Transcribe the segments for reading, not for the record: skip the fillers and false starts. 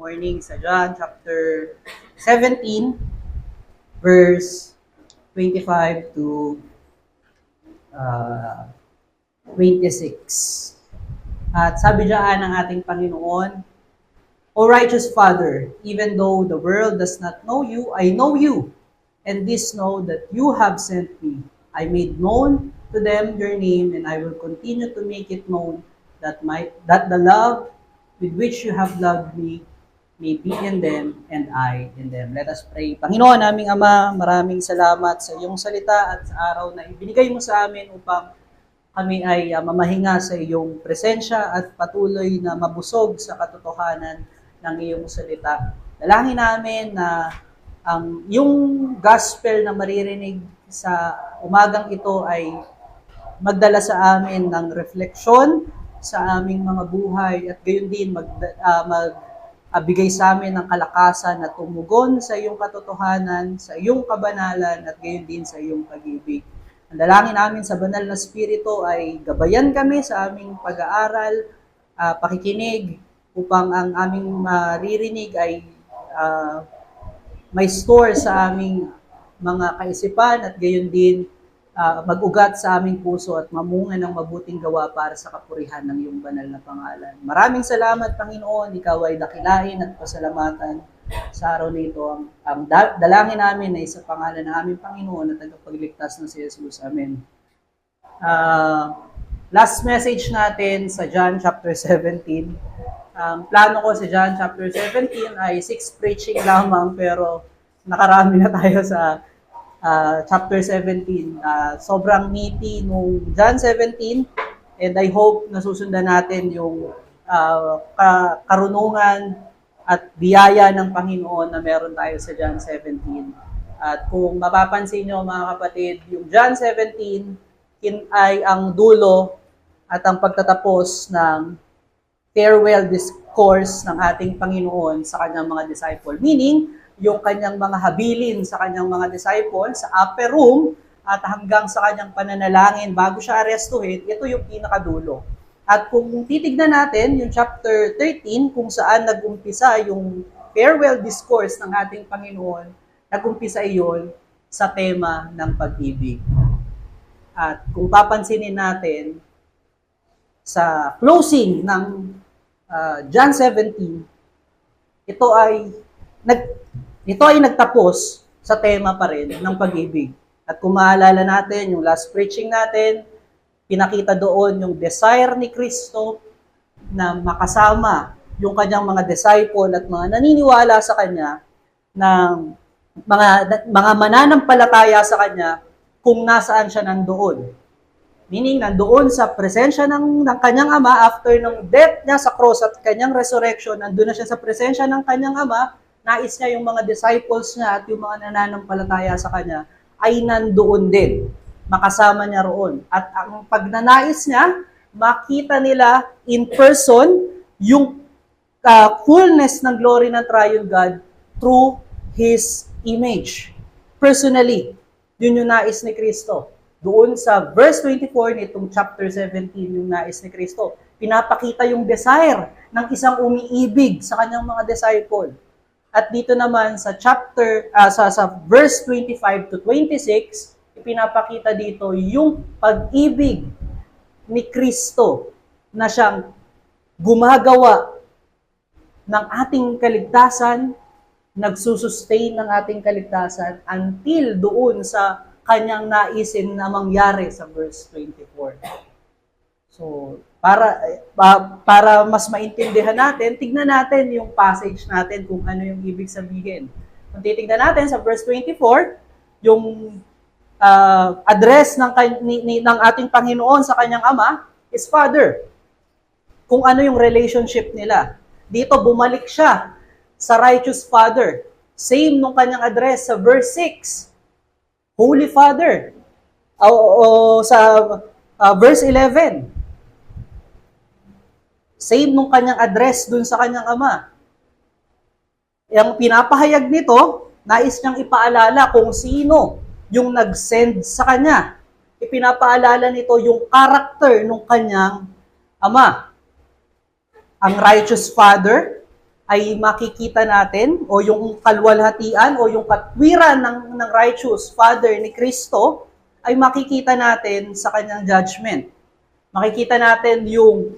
morning sa John chapter 17, verse 25 to 26. At sabi diyan ng ating Panginoon, O righteous Father, even though the world does not know you, I know you, and this know that you have sent me. I made known to them your name, and I will continue to make it known that the love with which you have loved me may be in them and I in them. Let us pray. Panginoon, naming Ama, maraming salamat sa iyong salita at sa araw na ibinigay mo sa amin upang kami ay mamahinga sa iyong presensya at patuloy na mabusog sa katotohanan ng iyong salita. Dalangin namin na yung gospel na maririnig sa umagang ito ay magdala sa amin ng refleksyon sa aming mga buhay at gayon din magbigay sa amin ng kalakasan na tumugon sa iyong katotohanan, sa iyong kabanalan at gayon din sa iyong pag-ibig. Ang dalangin namin sa banal na Espiritu ay gabayan kami sa aming pag-aaral, pakikinig upang ang aming maririnig ay may store sa aming mga kaisipan at gayon din mag-ugat sa aming puso at mamunga ng mabuting gawa para sa kapurihan ng iyong banal na pangalan. Maraming salamat, Panginoon. Ikaw ay dakilain at pasalamatan sa araw na ito. Ang dalangin namin ay sa pangalan ng aming Panginoon at tagapagligtas na si Jesus. Amen. Last message natin sa John chapter 17. Plano ko sa John chapter 17 ay 6 preaching lamang, pero nakarami na tayo sa chapter 17. Sobrang meaty nung John 17, and I hope nasusundan natin yung karunungan at biyaya ng Panginoon na meron tayo sa John 17. At kung mapapansin nyo mga kapatid, yung John 17 ay ang dulo at ang pagtatapos ng farewell discourse ng ating Panginoon sa kanyang mga disciple. Meaning, yung kanyang mga habilin sa kanyang mga disciples sa upper room at hanggang sa kanyang pananalangin bago siya arestuhin, ito yung pinakadulo. At kung titignan natin yung chapter 13, kung saan nag-umpisa yung farewell discourse ng ating Panginoon, nag-umpisa iyon sa tema ng pag-ibig. At kung papansinin natin, sa closing ng John 17, ito ay nagtapos sa tema pa rin ng pag-ibig. At kung maalala natin, yung last preaching natin, pinakita doon yung desire ni Kristo na makasama yung kanyang mga disciple at mga naniniwala sa kanya ng mga mananampalataya sa kanya kung nasaan siya nandoon. Meaning, nandoon sa presensya ng kanyang Ama after ng death niya sa cross at kanyang resurrection, nandoon na siya sa presensya ng kanyang Ama. Nais niya yung mga disciples niya at yung mga nananampalataya sa kanya ay nandoon din. Makasama niya roon. At ang pagnanais niya, makita nila in person yung fullness ng glory ng triune God through His image. Personally, yun yung nais ni Kristo. Doon sa verse 24 nitong chapter 17, yung nais ni Kristo, pinapakita yung desire ng isang umiibig sa kanyang mga disciple. At dito naman sa chapter sa verse 25 to 26, ipinapakita dito yung pag-ibig ni Kristo na siyang gumagawa ng ating kaligtasan, nagsusustain ng ating kaligtasan until doon sa kanyang naisin na mangyari sa verse 24. So, para mas maintindihan natin, tignan natin yung passage natin kung ano yung ibig sabihin. Kung titignan natin sa verse 24, yung address ng ating Panginoon sa kanyang Ama is Father. Kung ano yung relationship nila. Dito, bumalik siya sa righteous Father. Same nung kanyang address sa verse 6. Holy Father. Sa verse 11. Same nung kanyang address dun sa kanyang Ama. Ang pinapahayag nito, nais niyang ipaalala kung sino yung nag-send sa kanya. Ipinapaalala nito yung character nung kanyang Ama. Ang righteous Father, ay makikita natin, o yung kalwalhatian o yung katwiran ng righteous Father ni Kristo, ay makikita natin sa kanyang judgment. Makikita natin yung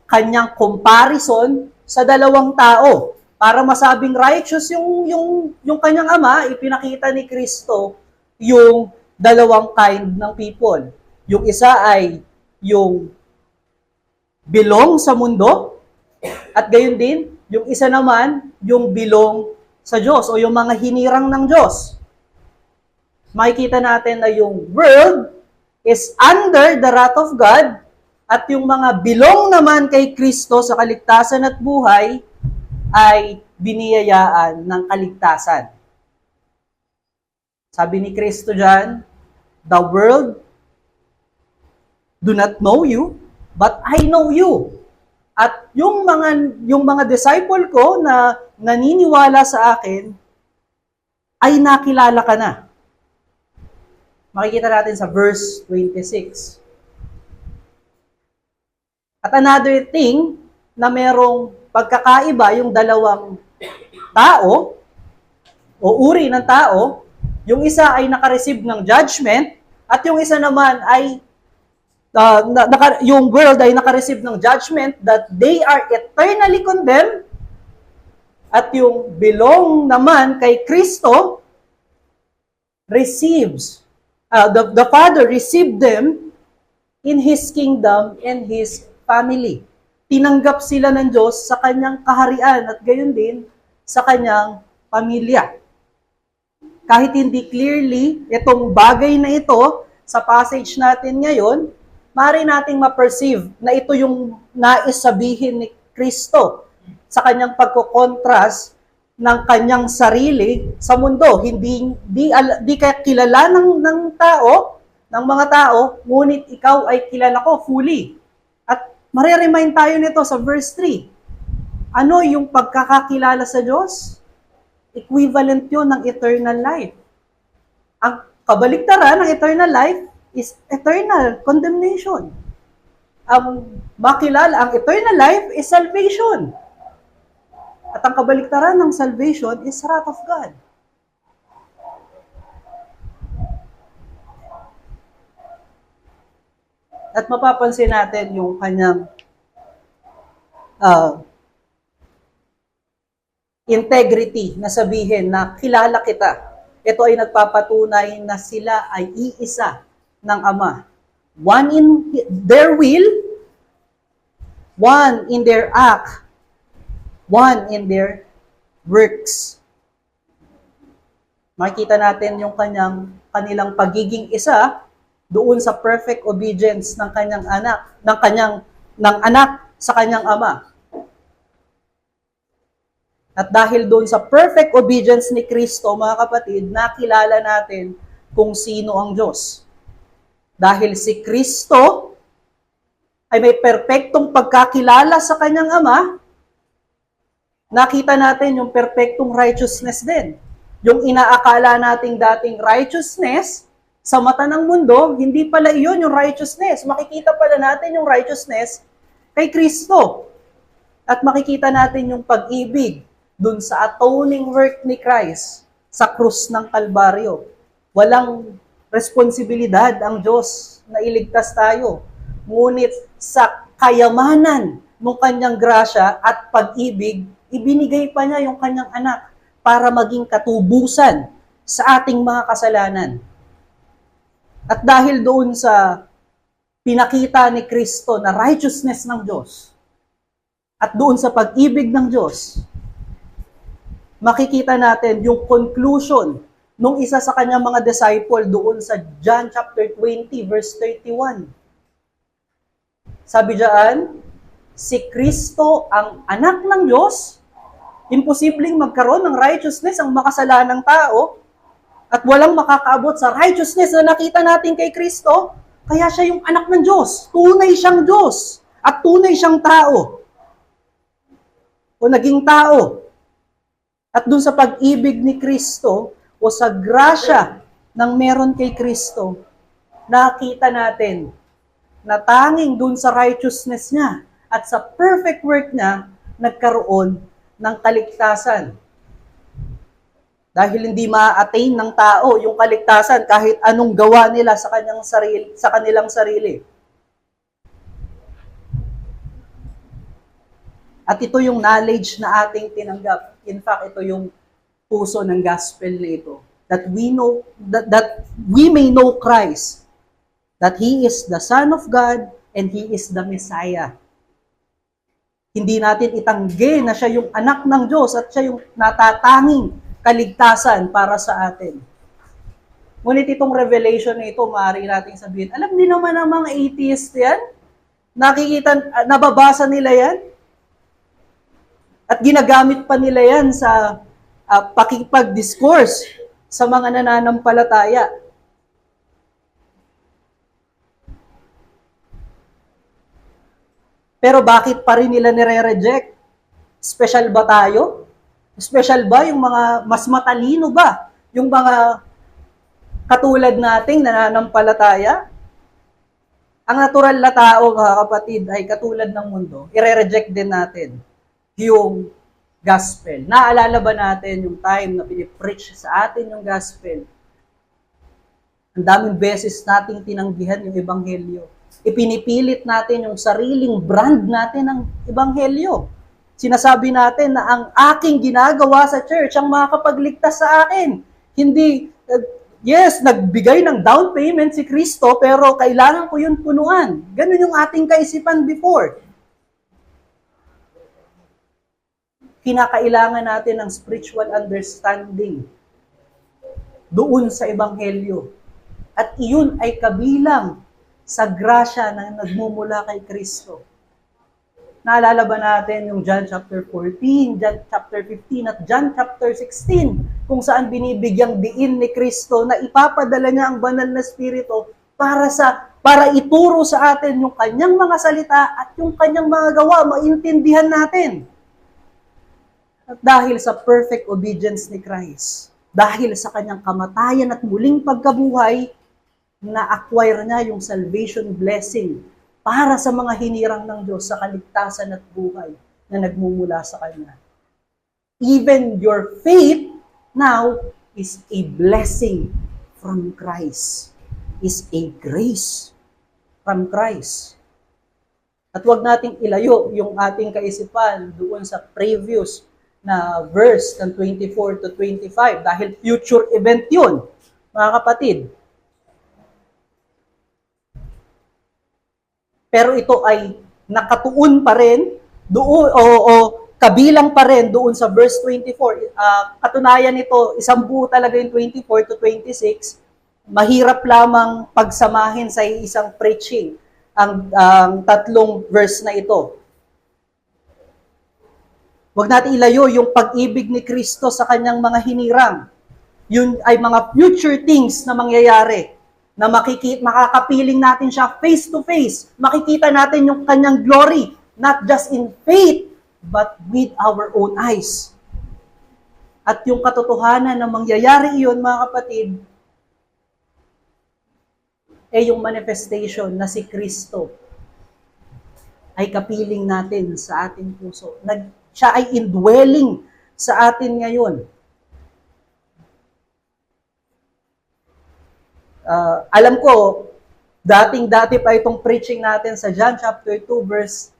kanyang comparison sa dalawang tao. Para masabing righteous yung kanyang ama, ipinakita ni Kristo yung dalawang kind ng people. Yung isa ay yung belong sa mundo, at gayon din, yung isa naman, yung belong sa Diyos o yung mga hinirang ng Diyos. Makikita natin na yung world is under the wrath of God, at yung mga belong naman kay Kristo sa kaligtasan at buhay ay biniyayaan ng kaligtasan. Sabi ni Kristo dyan, the world do not know you, but I know you. At yung mga disciple ko na naniniwala sa akin, ay nakilala ka na. Makikita natin sa verse 26. At another thing na merong pagkakaiba yung dalawang tao o uri ng tao, yung isa ay nakareceive ng judgment at yung isa naman ay yung world ay nakareceive ng judgment that they are eternally condemned, at yung belong naman kay Kristo receives, the Father received them in His kingdom and His family. Tinanggap sila ng Diyos sa kanyang kaharian at gayon din sa kanyang pamilya. Kahit hindi clearly itong bagay na ito sa passage natin ngayon, maaari nating ma-perceive na ito yung nais sabihin ni Kristo sa kanyang pagko-contrast ng kanyang sarili sa mundo. Hindi kaya kilala ng tao, ng mga tao, ngunit ikaw ay kilala ko fully. At mareremind tayo nito sa verse 3. Ano yung pagkakakilala sa Diyos? Equivalent yun ng eternal life. Ang kabaligtaran ng eternal life is eternal condemnation. Makilala, ang eternal life is salvation. At ang kabaligtaran ng salvation is wrath of God. At mapapansin natin yung kanyang integrity na sabihin na kilala kita. Ito ay nagpapatunay na sila ay iisa ng Ama. One in their will, one in their act, one in their works. Makikita natin yung kanilang pagiging isa doon sa perfect obedience ng kanyang anak, ng anak sa kanyang ama. At dahil doon sa perfect obedience ni Kristo, mga kapatid, nakilala natin kung sino ang Diyos. Dahil si Kristo ay may perpektong pagkakilala sa kanyang Ama, nakita natin yung perpektong righteousness din. Yung inaakala nating dating righteousness, sa mata ng mundo, hindi pala iyon yung righteousness. Makikita pala natin yung righteousness kay Kristo. At makikita natin yung pag-ibig dun sa atoning work ni Christ sa krus ng Kalbaryo. Walang responsibilidad ang Diyos na iligtas tayo. Ngunit sa kayamanan ng kanyang grasya at pag-ibig, ibinigay pa niya yung kanyang anak para maging katubusan sa ating mga kasalanan. At dahil doon sa pinakita ni Kristo na righteousness ng Diyos, at doon sa pag-ibig ng Diyos, makikita natin yung conclusion nung isa sa kanyang mga disciple doon sa John chapter 20 verse 31. Sabi diyan, si Kristo ang anak ng Diyos, imposibleng magkaroon ng righteousness ang makasalanang tao, at walang makakaabot sa righteousness na nakita natin kay Kristo, kaya siya yung anak ng Diyos. Tunay siyang Diyos at tunay siyang tao. O naging tao. At dun sa pag-ibig ni Kristo o sa grasya ng meron kay Kristo, nakita natin na tanging dun sa righteousness niya at sa perfect work niya, nagkaroon ng kaligtasan. Dahil hindi ma-attain ng tao yung kaligtasan kahit anong gawa nila sa kanilang sarili. At ito yung knowledge na ating tinanggap. In fact, ito yung puso ng gospel na ito. That we may know Christ, that He is the Son of God and He is the Messiah. Hindi natin itanggi na siya yung anak ng Diyos at siya yung natatanging kaligtasan para sa atin. Ngunit itong revelation na ito, maaari nating sabihin, alam din naman ng mga atheist yan. Nababasa nila yan. At ginagamit pa nila yan sa pakikipag-discourse sa mga nananampalataya. Pero bakit pa rin nila nire-reject? Special ba tayo? Special ba yung mga mas matalino ba? Yung mga katulad nating nananampalataya? Ang natural na tao, mga kapatid, ay katulad ng mundo. I-reject din natin yung gospel. Naalala ba natin yung time na pinipreach sa atin yung gospel? Ang daming beses nating tinanggihan yung ebanghelyo. Ipinipilit natin yung sariling brand natin ng ebanghelyo. Sinasabi natin na ang aking ginagawa sa church ang makakapagligtas sa akin. Hindi, yes, nagbigay ng down payment si Kristo, pero kailangan ko yun punuan. Ganun yung ating kaisipan before. Kinakailangan natin ng spiritual understanding doon sa ebanghelyo. At iyon ay kabilang sa grasya na nagmumula kay Kristo. Naalala ba natin yung John chapter 14, John chapter 15, at John chapter 16, kung saan binibigyang diin ni Kristo na ipapadala niya ang banal na Espiritu para ituro sa atin yung kanyang mga salita at yung kanyang mga gawa, maintindihan natin. At dahil sa perfect obedience ni Christ, dahil sa kanyang kamatayan at muling pagkabuhay, na-acquire niya yung salvation blessing para sa mga hinirang ng Diyos sa kaligtasan at buhay na nagmumula sa Kanya. Even your faith now is a blessing from Christ, is a grace from Christ. At huwag nating ilayo yung ating kaisipan doon sa previous na verse ng 24 to 25 dahil future event yun, mga kapatid. Pero ito ay nakatuon pa rin doon o kabilang pa rin doon sa verse 24. Katunayan nito, isang buo talaga yung 24 to 26. Mahirap lamang pagsamahin sa isang preaching ang tatlong verse na ito. Huwag natin ilayo yung pag-ibig ni Kristo sa kanyang mga hinirang. Yun ay mga future things na mangyayari. Na makakapiling natin siya face to face. Makikita natin yung kanyang glory, not just in faith, but with our own eyes. At yung katotohanan na mangyayari iyon, mga kapatid, ay yung manifestation na si Kristo ay kapiling natin sa ating puso. Siya ay indwelling sa atin ngayon. Alam ko, dating-dati pa itong preaching natin sa John chapter 2 verse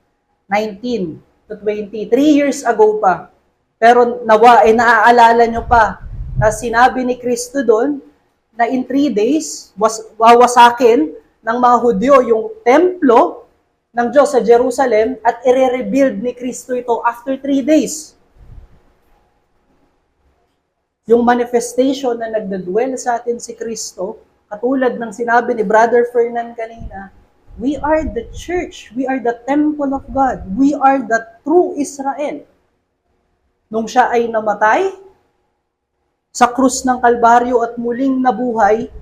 19 to 20. 3 years ago pa. Pero nawa, naaalala nyo pa na sinabi ni Kristo doon na in 3 days, wawasakin ng mga Hudyo yung templo ng Diyos sa Jerusalem at i-rebuild ni Kristo ito after 3 days. Yung manifestation na nagdadwell sa atin si Kristo, katulad ng sinabi ni Brother Fernan kanina, we are the church. We are the temple of God. We are the true Israel. Nung siya ay namatay sa krus ng Kalbaryo at muling nabuhay,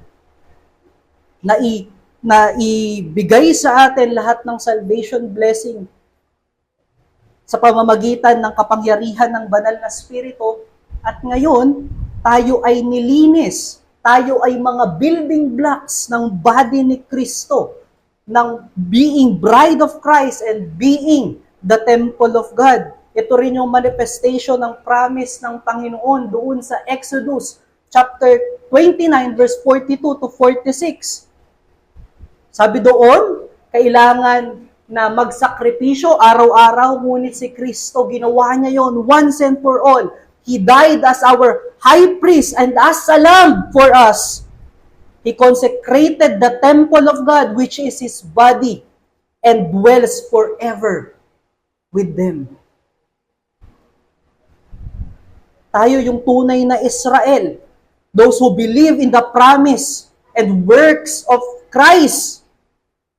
na ibigay sa atin lahat ng salvation blessing sa pamamagitan ng kapangyarihan ng banal na Espiritu, at ngayon, tayo ay nilinis. Tayo ay mga building blocks ng body ni Kristo, ng being bride of Christ and being the temple of God. ito rin yung manifestation ng promise ng Panginoon doon sa Exodus chapter 29 verse 42 to 46. Sabi doon, kailangan na magsakripisyo araw-araw, ngunit si Kristo, ginawa niya yon once and for all. He died as our high priest and as a lamb for us. He consecrated the temple of God, which is His body, and dwells forever with them. Tayo yung tunay na Israel, those who believe in the promise and works of Christ.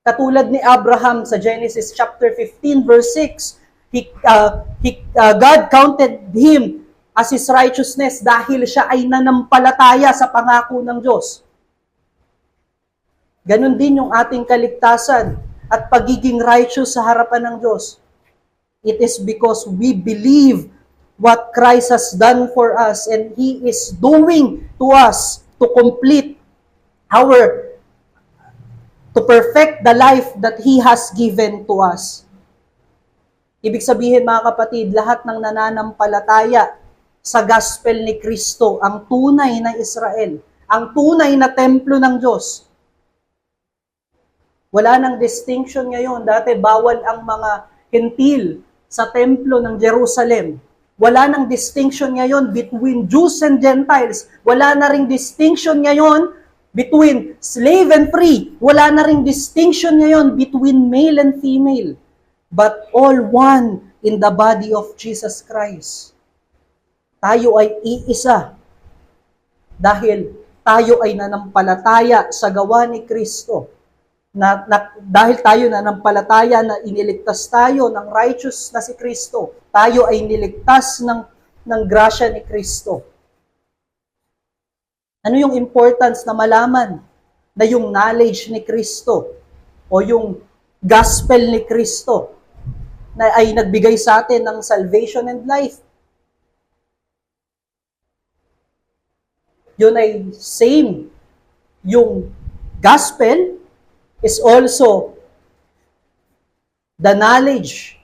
Katulad ni Abraham sa Genesis chapter 15 verse 6, God counted him as his righteousness dahil siya ay nanampalataya sa pangako ng Diyos. Ganon din yung ating kaligtasan at pagiging righteous sa harapan ng Diyos. It is because we believe what Christ has done for us and He is doing to us to complete to perfect the life that He has given to us. Ibig sabihin mga kapatid, lahat ng nananampalataya sa gospel ni Kristo, ang tunay na Israel, ang tunay na templo ng Diyos. Wala nang distinction ngayon. Dati bawal ang mga Hentil sa templo ng Jerusalem. Wala nang distinction ngayon between Jews and Gentiles. Wala na ring distinction ngayon between slave and free. Wala na ring distinction ngayon between male and female. But all one in the body of Jesus Christ. Tayo ay iisa. Dahil tayo ay nanampalataya sa gawa ni Kristo. Dahil tayo nanampalataya na iniligtas tayo ng righteous na si Kristo. Tayo ay niligtas ng grasya ni Kristo. Ano yung importance na malaman na yung knowledge ni Kristo o yung gospel ni Kristo na ay nagbigay sa atin ng salvation and life? Yun ay same. Yung gospel is also the knowledge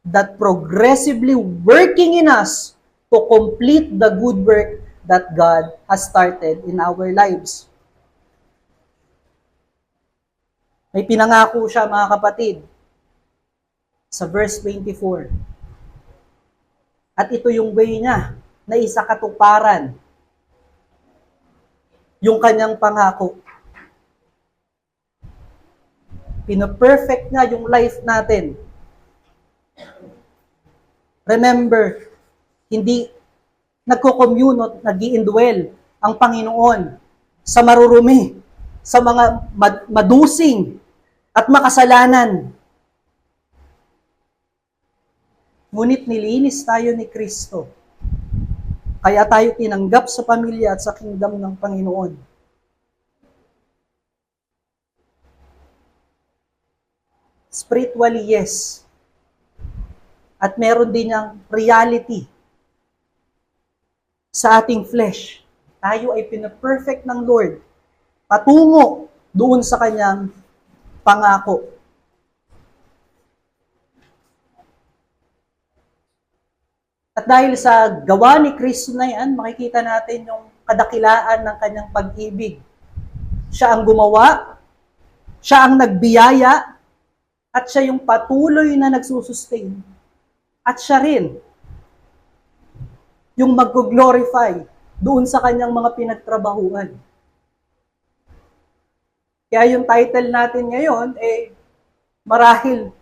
that progressively working in us to complete the good work that God has started in our lives. May pinangako siya mga kapatid sa verse 24. At ito yung way niya na isa katuparan yung kanyang pangako. Pino-perfect niya yung life natin. Remember, hindi nagko-commune at nag-i-indwell ang Panginoon sa marurumi, sa mga madusing at makasalanan. Ngunit nilinis tayo ni Kristo. Kaya tayo tinanggap sa pamilya at sa kingdom ng Panginoon. Spiritually, yes. At meron din ang reality sa ating flesh. Tayo ay pinaperfect ng Lord patungo doon sa kanyang pangako. At dahil sa gawa ni Kristo na yan, makikita natin yung kadakilaan ng kanyang pag-ibig. Siya ang gumawa, siya ang nagbiyaya, at siya yung patuloy na nagsusustain. At siya rin yung mag-glorify doon sa kanyang mga pinagtrabahuan. Kaya yung title natin ngayon, marahil,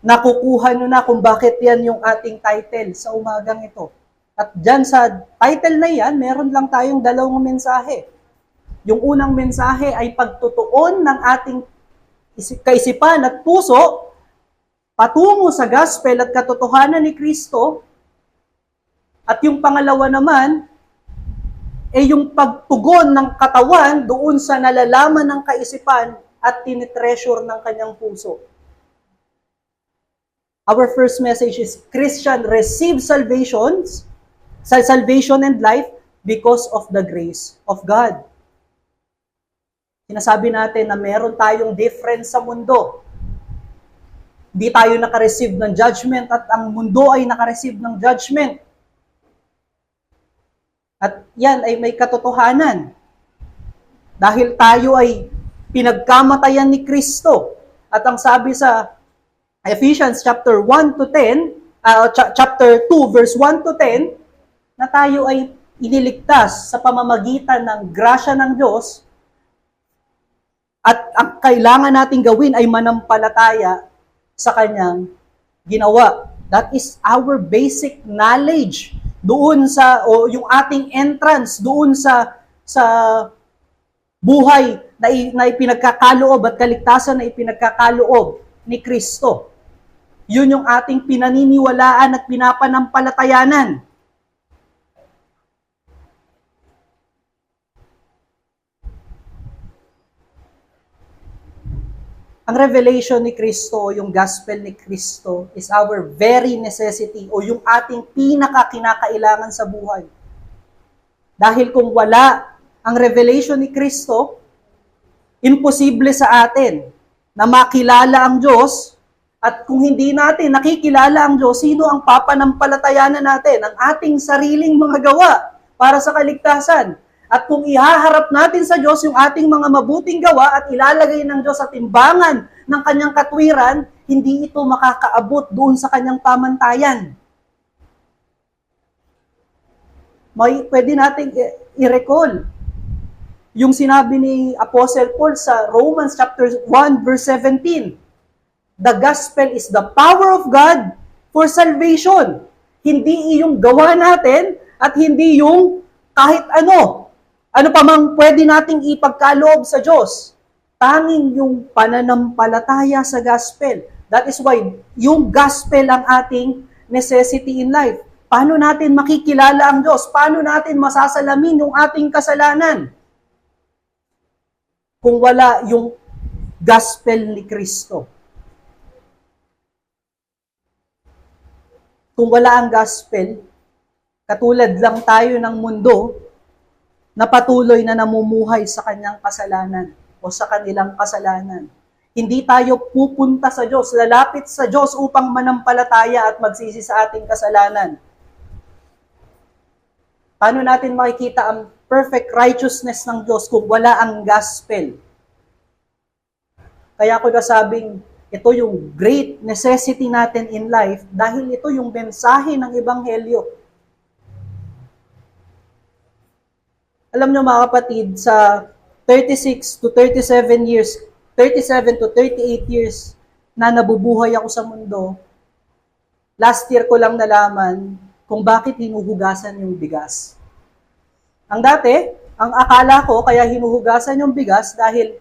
nakukuha nyo na kung bakit yan yung ating title sa umagang ito. At dyan sa title na yan, meron lang tayong dalawang mensahe. Yung unang mensahe ay pagtutuon ng ating kaisipan at puso patungo sa gospel at katotohanan ni Kristo. At yung pangalawa naman, yung pagtugon ng katawan doon sa nalalaman ng kaisipan at tinitreasure ng kanyang puso. Our first message is, Christian receive salvation and life because of the grace of God. Sinasabi natin na meron tayong difference sa mundo. Hindi tayo nakareceive ng judgment at ang mundo ay nakareceive ng judgment. At yan ay may katotohanan. Dahil tayo ay pinagkamatayan ni Kristo. At ang sabi sa Ephesians chapter 1 to 10, chapter 2 verse 1 to 10, na tayo ay iniligtas sa pamamagitan ng grasya ng Diyos at ang kailangan nating gawin ay manampalataya sa kanyang ginawa. That is our basic knowledge doon sa o yung ating entrance doon sa buhay na ipinagkakaloob at kaligtasan na ipinagkakaloob ni Kristo. Yun yung ating pinaniniwalaan at pinapanampalatayanan. Ang revelation ni Kristo, yung gospel ni Kristo, is our very necessity o yung ating pinaka-kinakailangan sa buhay. Dahil kung wala ang revelation ni Kristo, imposible sa atin na makilala ang Diyos at kung hindi natin nakikilala ang Diyos, sino ang papanampalatayanan natin? Ang ating sariling mga gawa para sa kaligtasan. At kung ihaharap natin sa Diyos yung ating mga mabuting gawa at ilalagay ng Diyos sa timbangan ng kanyang katwiran, hindi ito makakaabot doon sa kanyang pamantayan. Pwede natin i-recall yung sinabi ni Apostle Paul sa Romans chapter 1 verse 17. The gospel is the power of God for salvation. Hindi yung gawa natin at hindi yung kahit ano. Ano pa mang pwede nating ipagkaloob sa Diyos? Tanging yung pananampalataya sa gospel. That is why yung gospel ang ating necessity in life. Paano natin makikilala ang Diyos? Paano natin masasalamin yung ating kasalanan? Kung wala yung gospel ni Kristo. Kung wala ang gospel, katulad lang tayo ng mundo, na patuloy na namumuhay sa kanyang kasalanan o sa kanilang kasalanan. Hindi tayo pupunta sa Diyos, lalapit sa Diyos upang manampalataya at magsisi sa ating kasalanan. Paano natin makikita ang perfect righteousness ng Diyos kung wala ang gospel? Kaya ako nasabing, ito yung great necessity natin in life dahil ito yung mensahe ng Ebanghelyo. Alam nyo mga kapatid, sa 36 to 37 years, 37 to 38 years na nabubuhay ako sa mundo, last year ko lang nalaman kung bakit hinuhugasan yung bigas. Ang dati, ang akala ko kaya hinuhugasan yung bigas dahil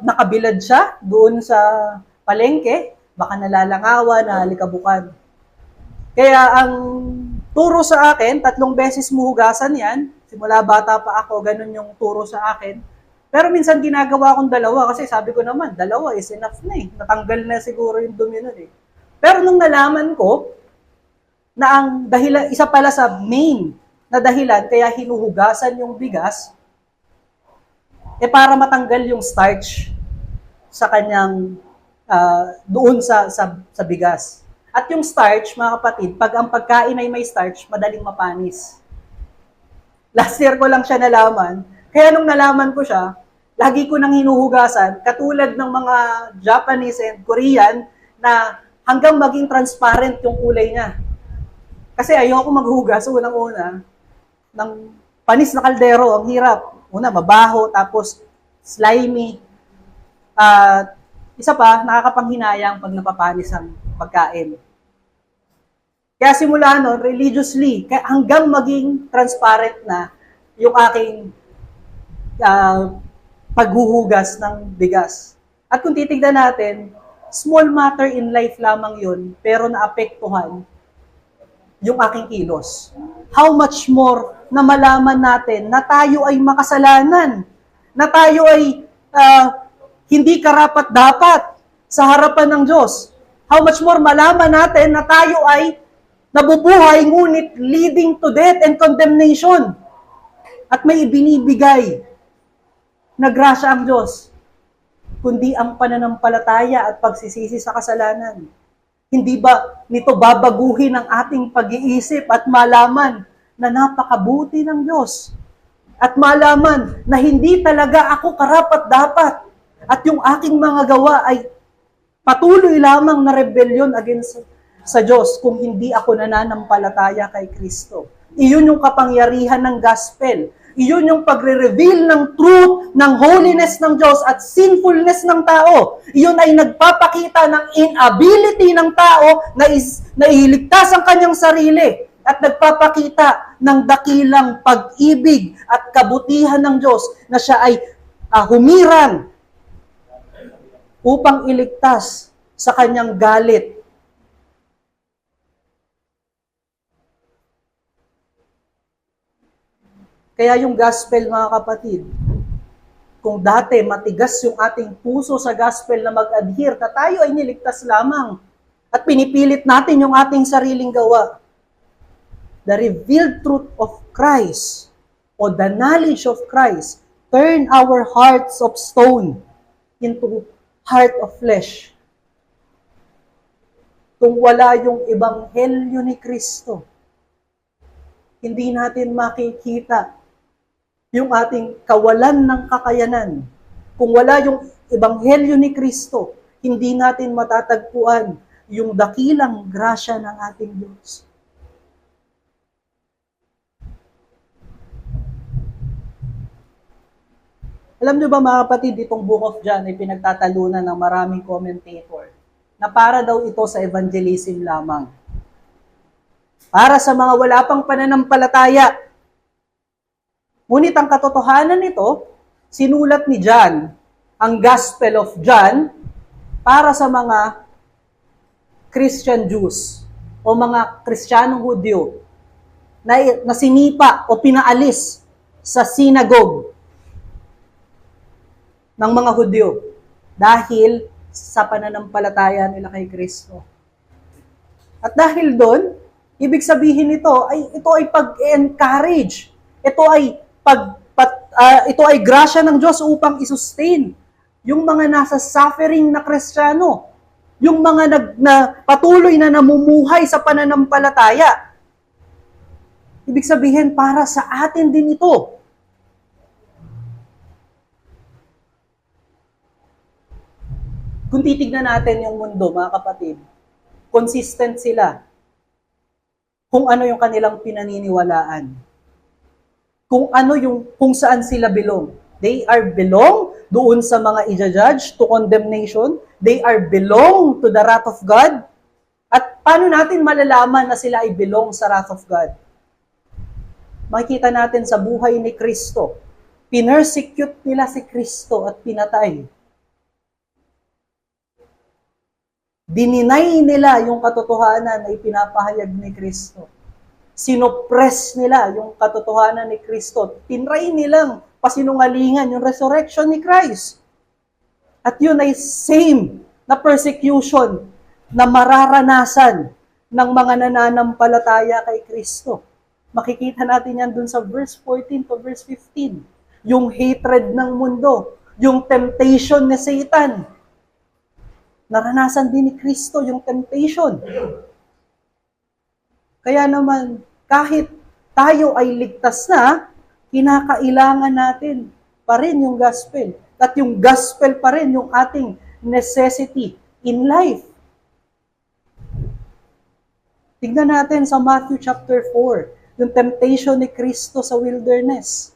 nakabilad siya doon sa palengke, baka nalalangawan, nahalikabukan. Kaya ang turo sa akin, 3 beses mo hugasan yan. Simula bata pa ako, ganun yung turo sa akin. Pero minsan ginagawa akong 2 kasi sabi ko naman, 2 is enough na eh. Natanggal na siguro yung dumi nun eh. Pero nung nalaman ko na ang dahilan, isa pala sa main na dahilan kaya hinuhugasan yung bigas, para matanggal yung starch sa kanyang, doon sa bigas. At yung starch, mga kapatid, pag ang pagkain ay may starch, madaling mapanis. Last year ko lang siya nalaman. Kaya nung nalaman ko siya, lagi ko nang hinuhugasan, katulad ng mga Japanese and Korean, na hanggang maging transparent yung kulay niya. Kasi ayoko maghugas, unang-una, ng panis na kaldero, ang hirap. Una, mabaho, tapos slimy. Isa pa, nakakapanghinayang pag napapanis ang pagkain. Kaya simula nun, religiously, hanggang maging transparent na yung aking paghuhugas ng bigas. At kung titignan natin, small matter in life lamang yun, pero naapektuhan yung aking kilos. How much more na malaman natin na tayo ay makasalanan, na tayo ay hindi karapat-dapat sa harapan ng Diyos. How much more malaman natin na tayo ay nabubuhay ngunit leading to death and condemnation. At may ibinibigay na grasya ang Diyos. kundi ang pananampalataya at pagsisisi sa kasalanan. Hindi ba nito babaguhin ang ating pag-iisip at malaman na napakabuti ng Diyos? At malaman na hindi talaga ako karapat-dapat at yung aking mga gawa ay patuloy lamang na rebellion against sa Diyos kung hindi ako nananampalataya kay Kristo. Iyon yung kapangyarihan ng gospel. Iyon yung pagre-reveal ng truth, ng holiness ng Diyos at sinfulness ng tao. Iyon ay nagpapakita ng inability ng tao na iligtas ang kanyang sarili at nagpapakita ng dakilang pag-ibig at kabutihan ng Diyos na siya ay humirang upang iligtas sa kanyang galit. Kaya yung gospel, mga kapatid, kung dati matigas yung ating puso sa gospel na mag-adhere, na tayo ay niligtas lamang at pinipilit natin yung ating sariling gawa. The revealed truth of Christ o the knowledge of Christ turn our hearts of stone into heart of flesh. Kung wala yung ebanghelyo ni Kristo, hindi natin makikita yung ating kawalan ng kakayanan. Kung wala yung ebanghelyo ni Kristo, hindi natin matatagpuan yung dakilang grasya ng ating Diyos. Alam niyo ba, mga kapatid, itong Book of John ay pinagtatalunan ng maraming commentator na para daw ito sa evangelism lamang. Para sa mga wala pang pananampalataya. Ngunit ang katotohanan nito, sinulat ni John, ang Gospel of John, para sa mga Christian Jews o mga Kristiyanong Hudyo na sinipa o pinaalis sa synagogue ng mga Hudyo dahil sa pananampalataya nila kay Kristo. At dahil doon, ibig sabihin ito ay pag-encourage. Ito ay grasya ng Diyos upang isustain yung mga nasa suffering na Kristiyano, yung mga patuloy na namumuhay sa pananampalataya. Ibig sabihin, para sa atin din ito. Kung titignan natin yung mundo, mga kapatid, consistent sila kung ano yung kanilang pinaniniwalaan. Kung saan sila belong. They are belong doon sa mga i-judge to condemnation. They are belong to the wrath of God. At paano natin malalaman na sila ay belong sa wrath of God? Makikita natin sa buhay ni Kristo. Pinersecute nila si Kristo at pinatay. Dininay nila yung katotohanan na ipinapahayag ni Kristo. Sinoppress nila yung katotohanan ni Kristo. Tinry nilang pasinungalingan yung resurrection ni Christ. At yun ay same na persecution na mararanasan ng mga nananampalataya kay Kristo. Makikita natin yan dun sa verse 14 to verse 15. Yung hatred ng mundo, yung temptation ni Satan. Naranasan din ni Kristo yung temptation. Kaya naman, kahit tayo ay ligtas na, kinakailangan natin pa rin yung gospel. At yung gospel pa rin yung ating necessity in life. Tignan natin sa Matthew chapter 4, yung temptation ni Kristo sa wilderness.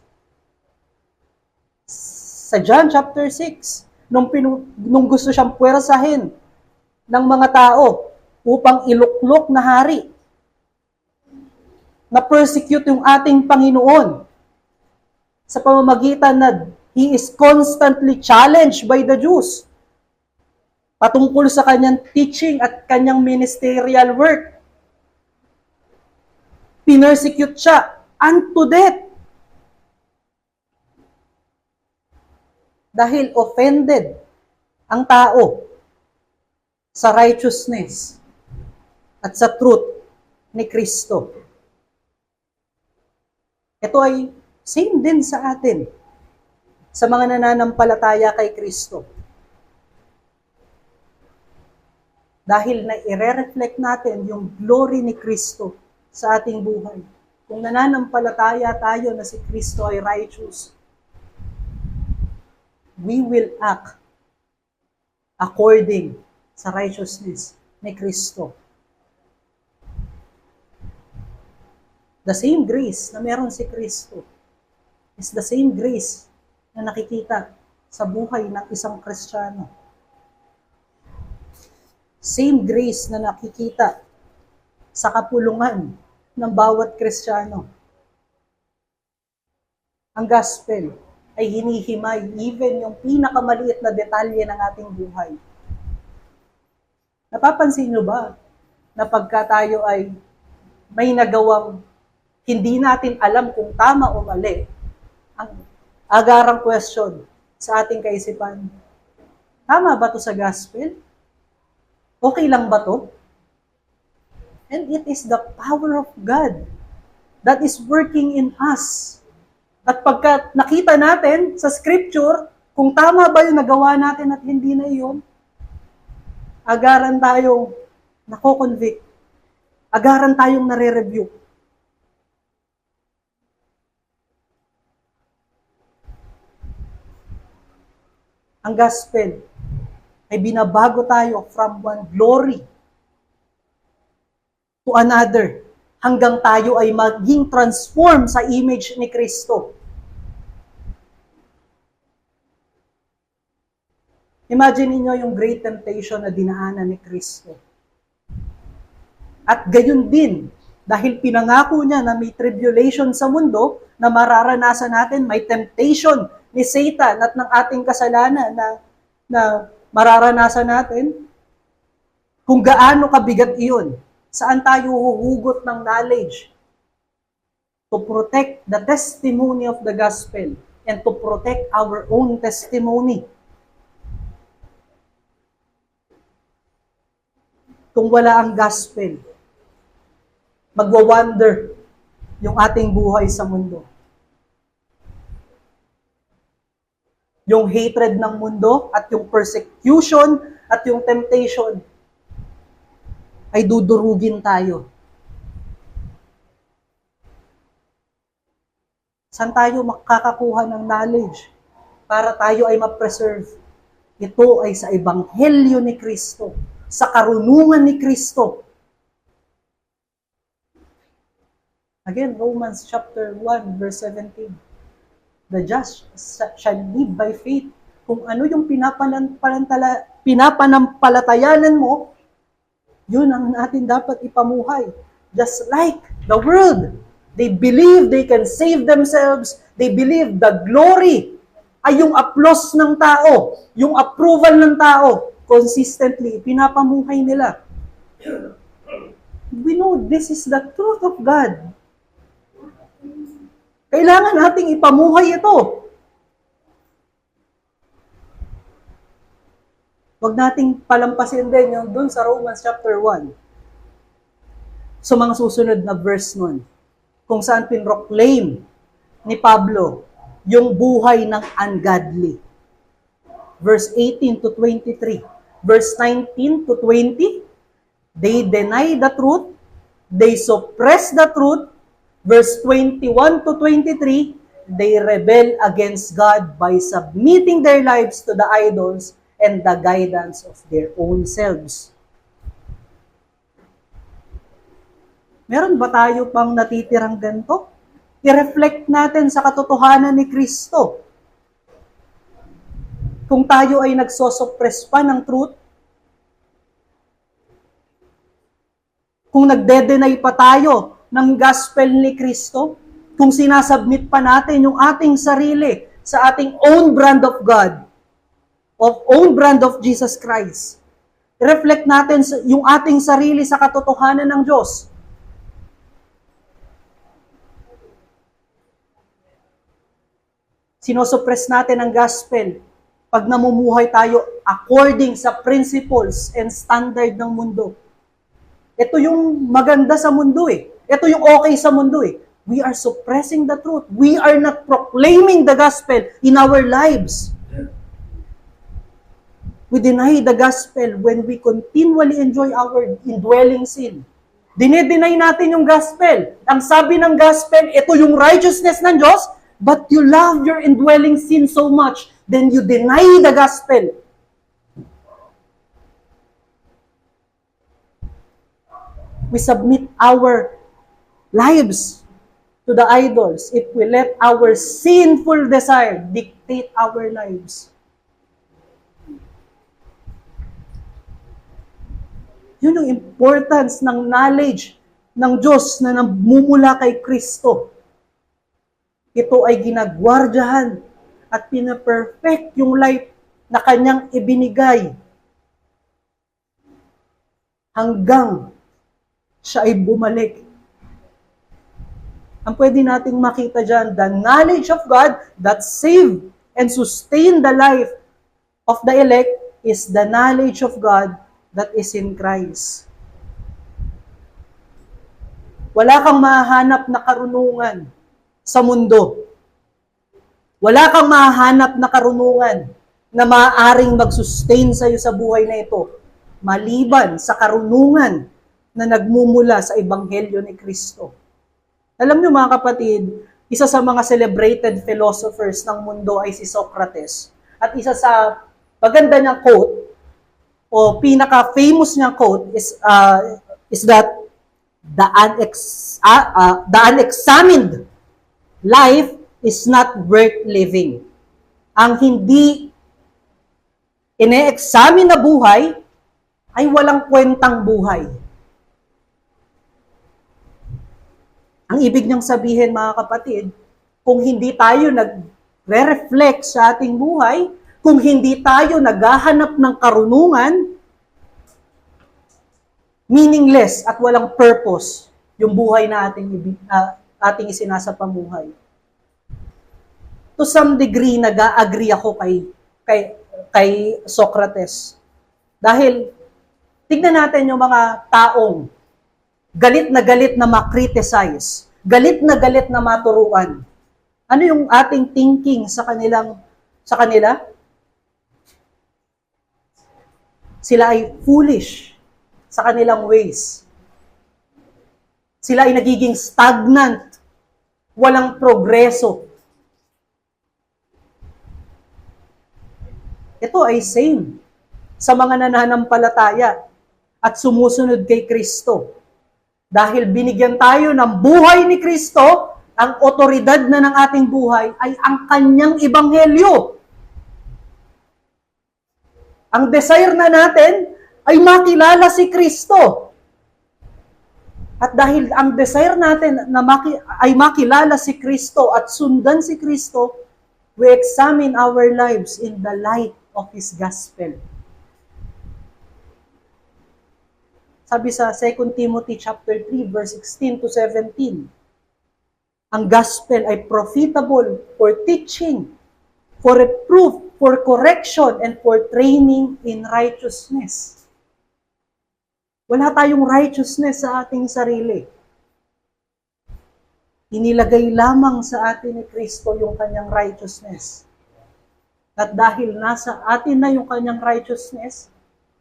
Sa John chapter 6, nung gusto siyang puwersahin ng mga tao upang iluklok na hari, na persecute yung ating Panginoon sa pamamagitan na He is constantly challenged by the Jews patungkol sa kanyang teaching at kanyang ministerial work. Pinersecute siya unto death dahil offended ang tao sa righteousness at sa truth ni Kristo. Ito ay same din sa atin, sa mga nananampalataya kay Kristo. Dahil na ire-reflect natin yung glory ni Kristo sa ating buhay. Kung nananampalataya tayo na si Kristo ay righteous, we will act according sa righteousness ni Kristo. The same grace na meron si Kristo is the same grace na nakikita sa buhay ng isang Kristiyano. Same grace na nakikita sa kapulungan ng bawat Kristiyano. Ang gospel ay hinihimay even yung pinakamaliit na detalye ng ating buhay. Napapansin nyo ba na pagka tayo ay may nagawang hindi natin alam kung tama o mali, ang agarang question sa ating kaisipan, tama ba to sa gospel? Okay lang ba to? And it is the power of God that is working in us. At pagka nakita natin sa scripture, kung tama ba yung nagawa natin at hindi na iyon, agaran tayong nako-convict. Agaran tayong nare-review. Ang gospel ay binabago tayo from one glory to another hanggang tayo ay maging transform sa image ni Kristo. Imagine niyo yung great temptation na dinaanan ni Kristo. At gayon din, dahil pinangako niya na may tribulation sa mundo na mararanasan natin, may temptation ni Satan at ng ating kasalanan na mararanasan natin, kung gaano kabigat iyon, saan tayo huhugot ng knowledge to protect the testimony of the gospel and to protect our own testimony. Kung wala ang gospel, magwa-wonder yung ating buhay sa mundo. Yung hatred ng mundo at yung persecution at yung temptation ay dudurugin tayo. Saan tayo makakakuha ng knowledge para tayo ay ma-preserve? Ito ay sa ebanghelyo ni Kristo, sa karunungan ni Kristo. Again, Romans chapter 1, verse 17. The just shall live by faith. Kung ano yung pinapanampalatayanan mo, yun ang natin dapat ipamuhay. Just like the world, they believe they can save themselves. They believe the glory ay yung applause ng tao, yung approval ng tao, consistently, pinapamuhay nila. We know this is the truth of God. Kailangan nating ipamuhay ito. Huwag nating palampasin din yung dun sa Romans chapter 1. So mga susunod na verse nun, kung saan pinroclaim ni Pablo yung buhay ng ungodly. Verse 18 to 23. Verse 19 to 20, they deny the truth, they suppress the truth. Verse 21 to 23, they rebel against God by submitting their lives to the idols and the guidance of their own selves. Meron ba tayo pang natitirang ganito? I-reflect natin sa katotohanan ni Kristo. Kung tayo ay nagsosuppress pa ng truth, kung nagde-deny pa tayo ng gospel ni Kristo, kung sinasubmit pa natin yung ating sarili sa ating own brand of God, of own brand of Jesus Christ. Reflect natin yung ating sarili sa katotohanan ng Diyos. Sinosuppress natin ang gospel pag namumuhay tayo according sa principles and standard ng mundo. Ito yung maganda sa mundo eh. Ito yung okay sa mundo eh. We are suppressing the truth. We are not proclaiming the gospel in our lives. We deny the gospel when we continually enjoy our indwelling sin. Dinedeny natin yung gospel. Ang sabi ng gospel, ito yung righteousness ng Diyos, but you love your indwelling sin so much, then you deny the gospel. We submit our lives to the idols if we let our sinful desire dictate our lives. Yun yung importance ng knowledge ng Diyos na namumula kay Kristo. Ito ay ginagwardyahan at pinaperfect yung life na kanyang ibinigay hanggang siya ay bumalik. Ang pwede nating makita dyan, the knowledge of God that save and sustain the life of the elect is the knowledge of God that is in Christ. Wala kang mahahanap na karunungan sa mundo. Wala kang mahahanap na karunungan na maaaring mag-sustain sa iyo sa buhay na ito, maliban sa karunungan na nagmumula sa Ebanghelyo ni Kristo. Alam niyo mga kapatid, isa sa mga celebrated philosophers ng mundo ay si Socrates. At isa sa maganda niyang quote, o pinaka-famous niyang quote is that the unexamined life is not worth living. Ang hindi ine-examine na buhay ay walang kwentang buhay. Ang ibig niyang sabihin mga kapatid, kung hindi tayo nagre-reflect sa ating buhay, kung hindi tayo naghahanap ng karunungan, meaningless at walang purpose yung buhay na ating isinasapamuhay. To some degree, nag-agree ako kay Socrates. Dahil, tignan natin yung mga taong galit na ma-criticize, galit na maturuan. Ano yung ating thinking sa kanila? Sila ay foolish sa kanilang ways. Sila ay nagiging stagnant, walang progreso. Ito ay same sa mga nananampalataya at sumusunod kay Kristo. Dahil binigyan tayo ng buhay ni Kristo, ang otoridad na ng ating buhay ay ang kanyang ebanghelyo. Ang desire na natin ay makilala si Kristo. At dahil ang desire natin na ay makilala si Kristo at sundan si Kristo, we examine our lives in the light of His gospel. Sabi sa 2 Timothy chapter 3 verse 16 to 17, ang gospel ay profitable for teaching, for reproof, for correction, and for training in righteousness. Wala tayong righteousness sa ating sarili. Inilagay lamang sa atin ni Kristo yung kanyang righteousness. At dahil nasa atin na yung kanyang righteousness,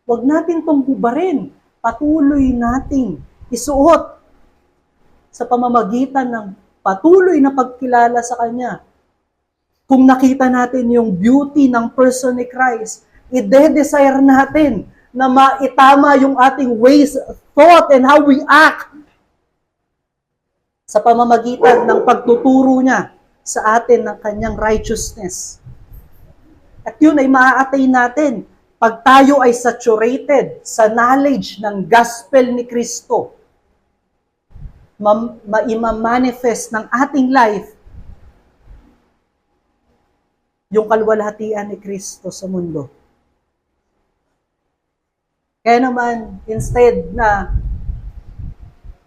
huwag natin itong hubarin. Patuloy nating isuot sa pamamagitan ng patuloy na pagkilala sa Kanya. Kung nakita natin yung beauty ng person ni Christ, ide-desire natin na maitama yung ating ways, thought, and how we act sa pamamagitan ng pagtuturo niya sa atin ng kanyang righteousness. At yun ay maa-attain natin pag tayo ay saturated sa knowledge ng gospel ni Kristo. Maima-manifest ng ating life yung kalwalhatian ni Kristo sa mundo. Kaya naman, instead na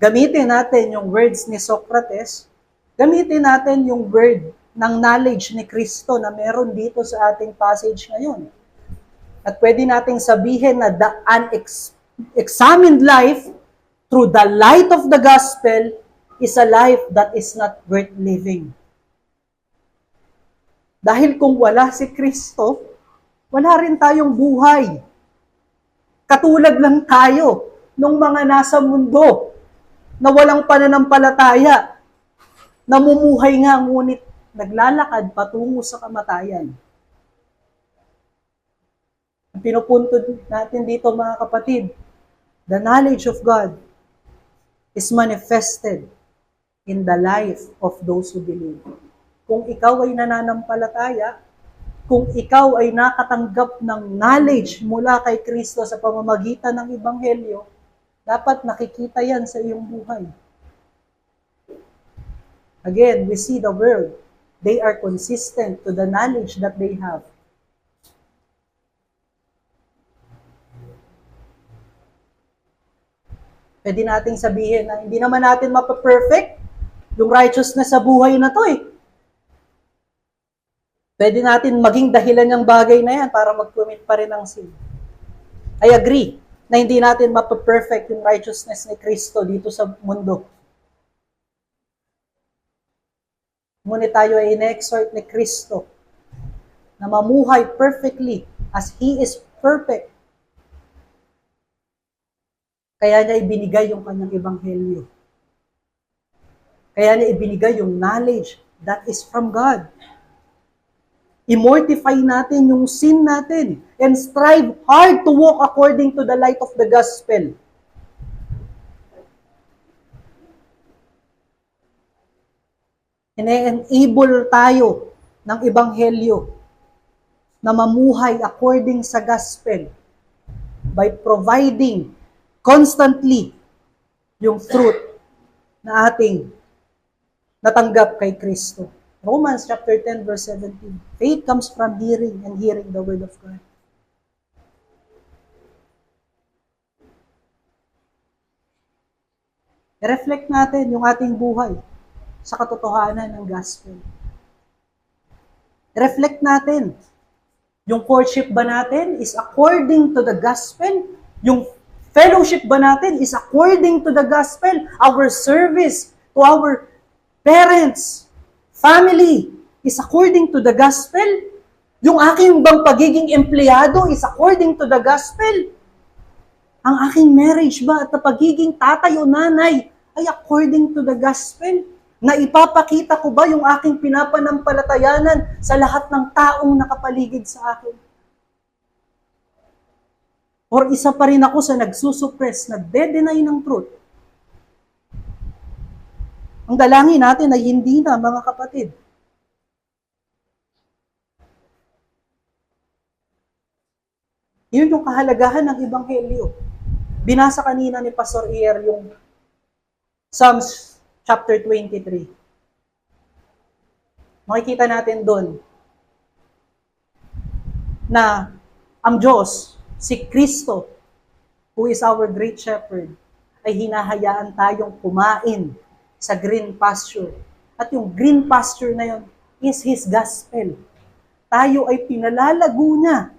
gamitin natin yung words ni Socrates, gamitin natin yung word ng knowledge ni Kristo na meron dito sa ating passage ngayon. At pwede nating sabihin na the unexamined life through the light of the gospel is a life that is not worth living. Dahil kung wala si Kristo, Wala rin tayong buhay. Katulad lang tayo nung mga nasa mundo na walang pananampalataya, namumuhay nga ngunit naglalakad patungo sa kamatayan. Ang pinupunto natin dito mga kapatid, the knowledge of God is manifested in the life of those who believe. Kung ikaw ay nananampalataya, kung ikaw ay nakatanggap ng knowledge mula kay Kristo sa pamamagitan ng Ebanghelyo, dapat nakikita yan sa iyong buhay. Again, we see the world. They are consistent to the knowledge that they have. Pwede nating sabihin na hindi naman natin mapaperfect yung righteousness sa buhay na to eh. Pwede natin maging dahilan ng bagay na yan para mag-commit pa rin ng sin. I agree na hindi natin mapaperfect yung righteousness ni Kristo dito sa mundo. Ngunit tayo ay in-exhort ni Kristo na mamuhay perfectly as He is perfect. Kaya niya ibinigay yung kanyang ebanghelyo. Kaya niya ibinigay yung knowledge that is from God. I-mortify natin yung sin natin and strive hard to walk according to the light of the gospel. Ine-enable tayo ng ebanghelyo na mamuhay according sa gospel by providing constantly yung truth na ating natanggap kay Kristo. Romans chapter 10 verse 17. Faith comes from hearing and hearing the word of God. I-reflect natin yung ating buhay sa katotohanan ng gospel. I-reflect natin yung courtship ba natin is according to the gospel? Yung fellowship ba natin is according to the gospel? Our service to our parents, family, is according to the gospel? Yung aking bang pagiging empleyado is according to the gospel? Ang aking marriage ba at pagiging tatay o nanay ay according to the gospel? Na ipapakita ko ba yung aking pinapanampalatayanan sa lahat ng taong nakapaligid sa akin? Or isa pa rin ako sa nagsusuppress, nagde-deny ng truth? Ang dalangin natin ay hindi na, mga kapatid. Yun yung kahalagahan ng Ebanghelyo. Binasa kanina ni Pastor Ier yung Psalms chapter 23. Makikita natin doon na ang Diyos, si Kristo, who is our great shepherd, ay hinahayaan tayong kumain sa green pasture. At yung green pasture na yun is His gospel. Tayo ay pinalalago niya.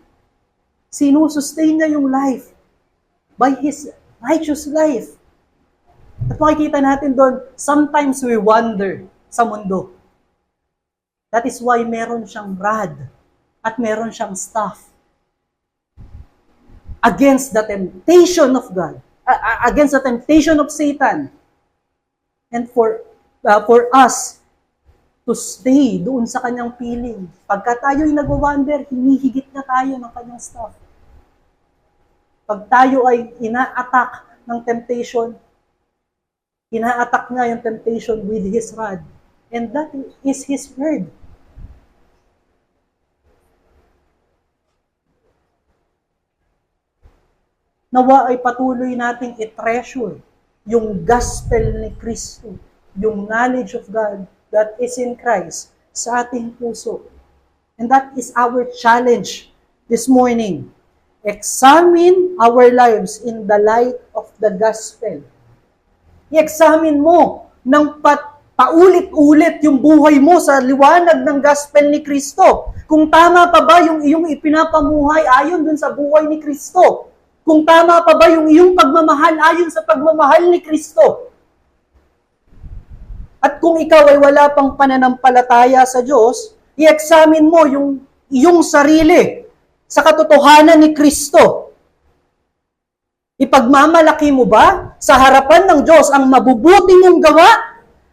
Sinusustain niya yung life by His righteous life. At makikita natin doon, sometimes we wander sa mundo. That is why meron siyang rod at meron siyang staff against the temptation of God, against the temptation of Satan, and for us to stay doon sa kanyang piling. Pagka tayo'y nag-wander, hinihigit na tayo ng kanyang staff. Pag tayo ay ina-attack ng temptation, ina-attack niya yung temptation with His rod. And that is His word. Nawa ay patuloy nating i-treasure yung gospel ni Kristo, yung knowledge of God that is in Christ sa ating puso. And that is our challenge this morning. Examine our lives in the light of the gospel. I-examine mo ng paulit-ulit yung buhay mo sa liwanag ng gospel ni Kristo. Kung tama pa ba yung iyong ipinapamuhay ayon dun sa buhay ni Kristo? Kung tama pa ba yung iyong pagmamahal ayon sa pagmamahal ni Kristo? At kung ikaw ay wala pang pananampalataya sa Diyos, i-examine mo yung iyong sarili sa katotohanan ni Kristo? Ipagmamalaki mo ba sa harapan ng Diyos ang mabubuti mong gawa?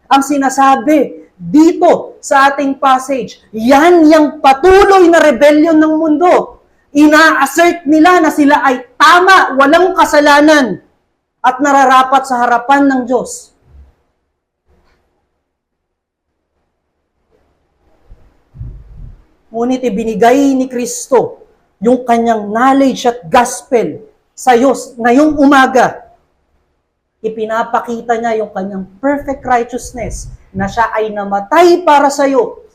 Ang sinasabi dito sa ating passage, yan yung patuloy na rebellion ng mundo. Ina-assert nila na sila ay tama, walang kasalanan, at nararapat sa harapan ng Diyos. Ngunit ibinigay ni Kristo yung kanyang knowledge at gospel sa iyo ngayong umaga. Ipinapakita niya yung kanyang perfect righteousness na siya ay namatay para sa iyo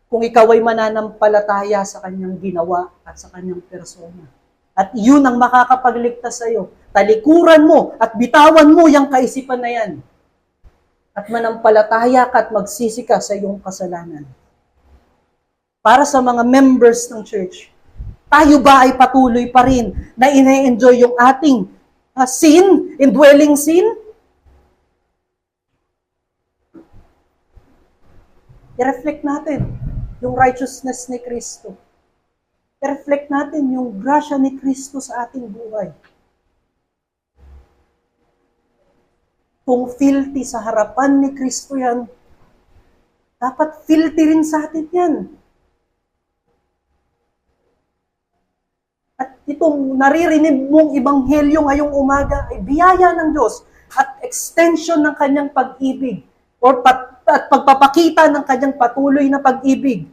kung ikaw ay mananampalataya sa kanyang ginawa at sa kanyang persona. At yun ang makakapagligtas sa iyo. Talikuran mo at bitawan mo yung kaisipan na yan. At manampalataya ka at magsisi ka sa iyong kasalanan. Para sa mga members ng church, tayo ba ay patuloy pa rin na ine-enjoy yung ating sin, indwelling sin? I-reflect natin yung righteousness ni Kristo. I-reflect natin yung grasya ni Kristo sa ating buhay. Kung filthy sa harapan ni Kristo yan, dapat filthy rin sa atin yan. At itong naririnig mong ebanghelyo ngayong umaga ay biyaya ng Diyos at extension ng kanyang pag-ibig at pagpapakita ng kanyang patuloy na pag-ibig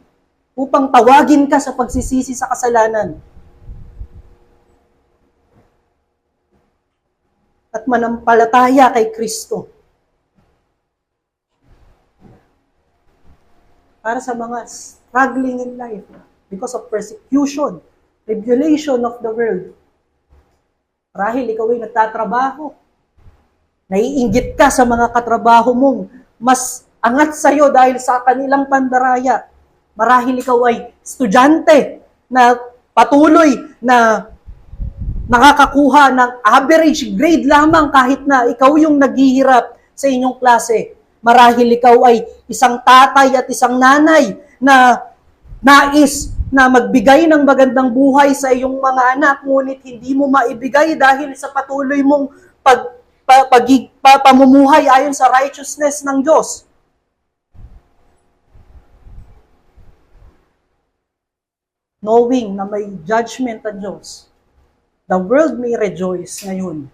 upang tawagin ka sa pagsisisi sa kasalanan. At manampalataya kay Kristo. Para sa mga struggling in life because of persecution, tribulation of the world. Marahil ikaw ay nagtatrabaho. Naiinggit ka sa mga katrabaho mong mas angat sa iyo dahil sa kanilang pandaraya. Marahil ikaw ay estudyante na patuloy na nakakakuha ng average grade lamang kahit na ikaw yung naghihirap sa inyong klase. Marahil ikaw ay isang tatay at isang nanay na nais na magbigay ng magandang buhay sa iyong mga anak, ngunit hindi mo maibigay dahil sa patuloy mong pamumuhay ayon sa righteousness ng Diyos. Knowing na may judgment ang Diyos, the world may rejoice ngayon,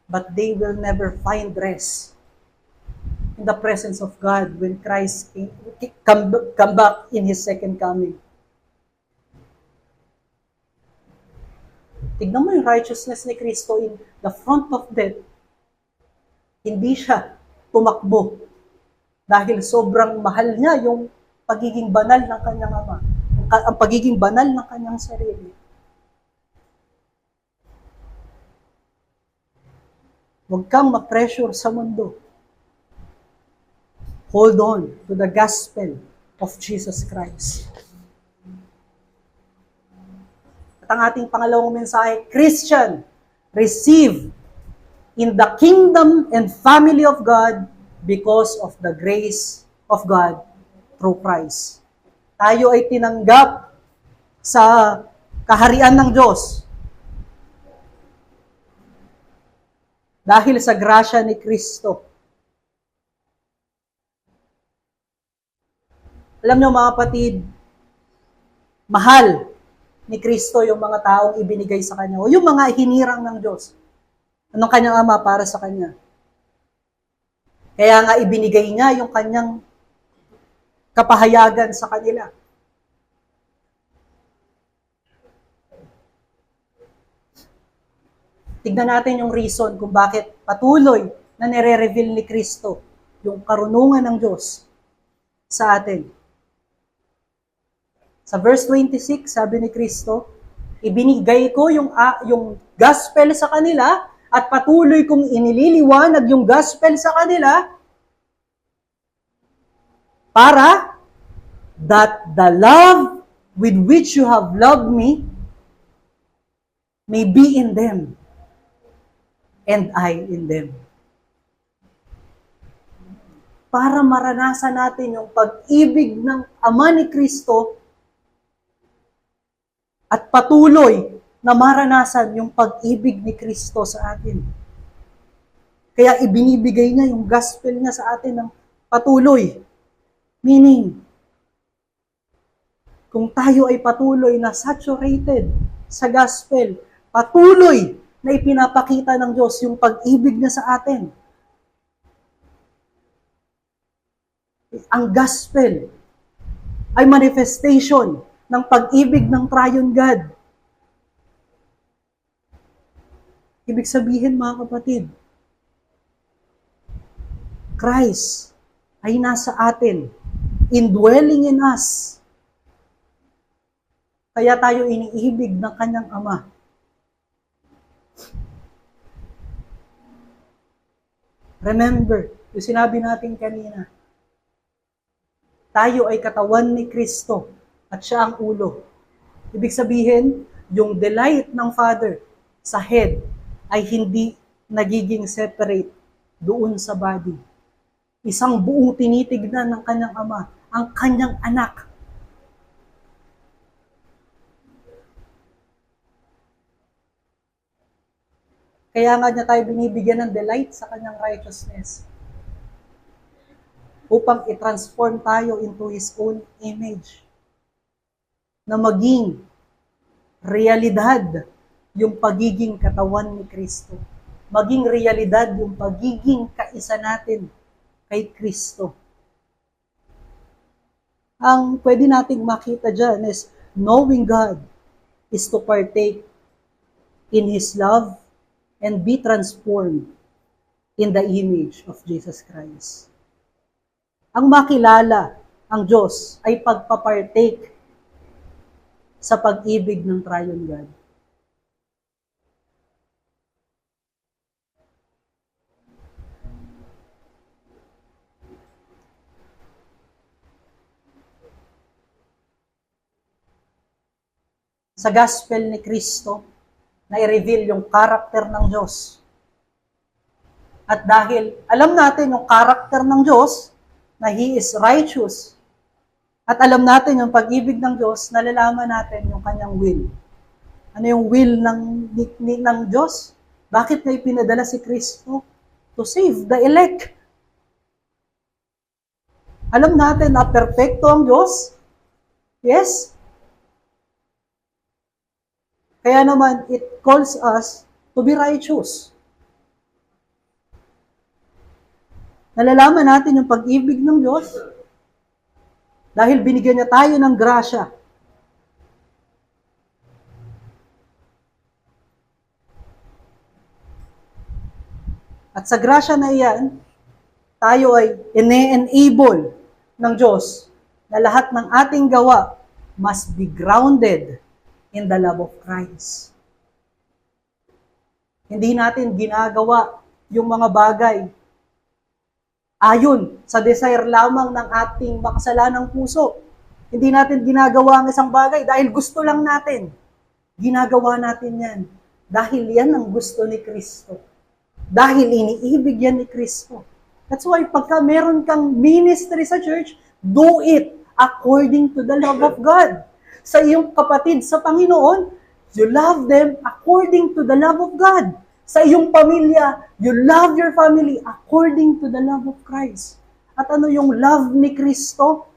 but they will never find rest in the presence of God when Christ come back in His second coming. Tignan mo yung righteousness ni Kristo in the front of death. Hindi siya tumakbo dahil sobrang mahal niya yung pagiging banal ng kanyang ama, ang pagiging banal ng kanyang sarili. Huwag kang ma-pressure sa mundo. Hold on to the gospel of Jesus Christ. At ang ating pangalawang mensahe, Christian, receive in the kingdom and family of God because of the grace of God through Christ. Tayo ay tinanggap sa kaharian ng Diyos dahil sa grasya ni Kristo. Alam niyo mga kapatid, mahal ni Kristo yung mga taong ibinigay sa Kanya o yung mga hinirang ng Diyos. Anong Kanyang Ama para sa Kanya? Kaya nga ibinigay niya yung Kanyang kapahayagan sa kanila. Tignan natin yung reason kung bakit patuloy na nire-reveal ni Kristo yung karunungan ng Diyos sa atin. Sa verse 26, sabi ni Kristo, ibinigay ko yung gospel sa kanila at patuloy kong inililiwanag yung gospel sa kanila para that the love with which you have loved me may be in them and I in them. Para maranasan natin yung pag-ibig ng Ama ni Kristo at patuloy na maranasan yung pag-ibig ni Kristo sa atin. Kaya ibinibigay niya yung gospel niya sa atin ng patuloy. Meaning, kung tayo ay patuloy na saturated sa gospel, patuloy na ipinapakita ng Diyos yung pag-ibig niya sa atin. Ang gospel ay manifestation ng pag-ibig ng Triune God. Ibig sabihin, mga kapatid, Christ ay nasa atin, indwelling in us. Kaya tayo iniibig ng kanyang Ama. Remember, yung sinabi natin kanina, tayo ay katawan ni Kristo at siya ang ulo. Ibig sabihin, yung delight ng Father sa head ay hindi nagiging separate doon sa body. Isang buong tinitignan ng kanyang Ama, ang kanyang anak. Kaya nga niya tayo binibigyan ng delight sa kanyang righteousness upang i-transform tayo into His own image. Na maging realidad yung pagiging katawan ni Kristo. Maging realidad yung pagiging kaisa natin kay Kristo. Ang pwede nating makita dyan is knowing God is to partake in His love and be transformed in the image of Jesus Christ. Ang makilala ang Diyos ay pagpapartake sa pag-ibig ng Triune God. Sa gospel ni Kristo, na i-reveal yung karakter ng Diyos. At dahil alam natin yung karakter ng Diyos, na He is righteous, at alam natin yung pag-ibig ng Diyos, nalalaman natin yung kanyang will. Ano yung will ng Diyos? Bakit na ipinadala si Kristo? To save the elect. Alam natin na perfecto ang Diyos? Yes? Kaya naman, it calls us to be righteous. Nalalaman natin yung pag-ibig ng Diyos dahil binigyan niya tayo ng grasya. At sa grasya na iyan, tayo ay ine-enable ng Diyos na lahat ng ating gawa must be grounded in the love of Christ. Hindi natin ginagawa yung mga bagay ayon sa desire lamang ng ating makasalanang puso. Hindi natin ginagawa ang isang bagay dahil gusto lang natin. Ginagawa natin yan dahil yan ang gusto ni Kristo. Dahil iniibig yan ni Kristo. That's why pagka meron kang ministry sa church, do it according to the love of God. Sa iyong kapatid sa Panginoon, you love them according to the love of God. Sa iyong pamilya, you love your family according to the love of Christ. At ano yung love ni Kristo?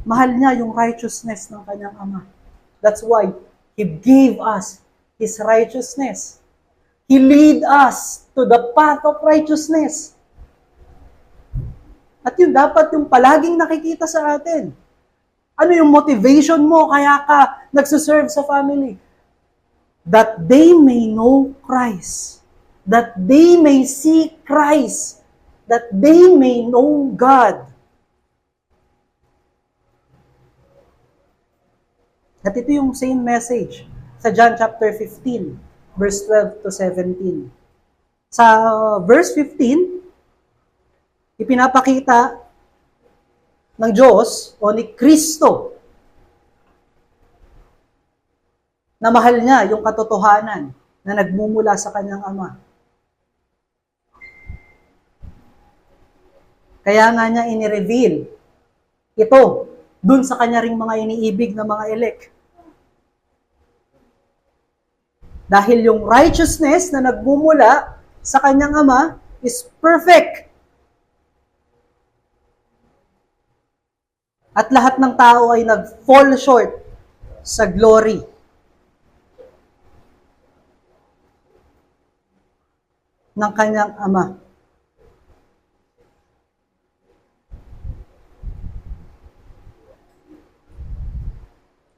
Mahal niya yung righteousness ng kanyang Ama. That's why He gave us His righteousness. He lead us to the path of righteousness. At yun dapat yung palaging nakikita sa atin. Ano yung motivation mo kaya ka nagsuserve sa family? That they may know Christ. That they may see Christ. That they may know God. At ito yung same message sa John chapter 15, verse 12 to 17. Sa verse 15, ipinapakita ng Diyos o ni Kristo na mahal niya yung katotohanan na nagmumula sa kanyang Ama. Kaya nga niya inireveal ito dun sa kanya ring mga iniibig na mga elect. Dahil yung righteousness na nagmumula sa kanyang Ama is perfect. At lahat ng tao ay nag-fall short sa glory. Ng kanyang Ama.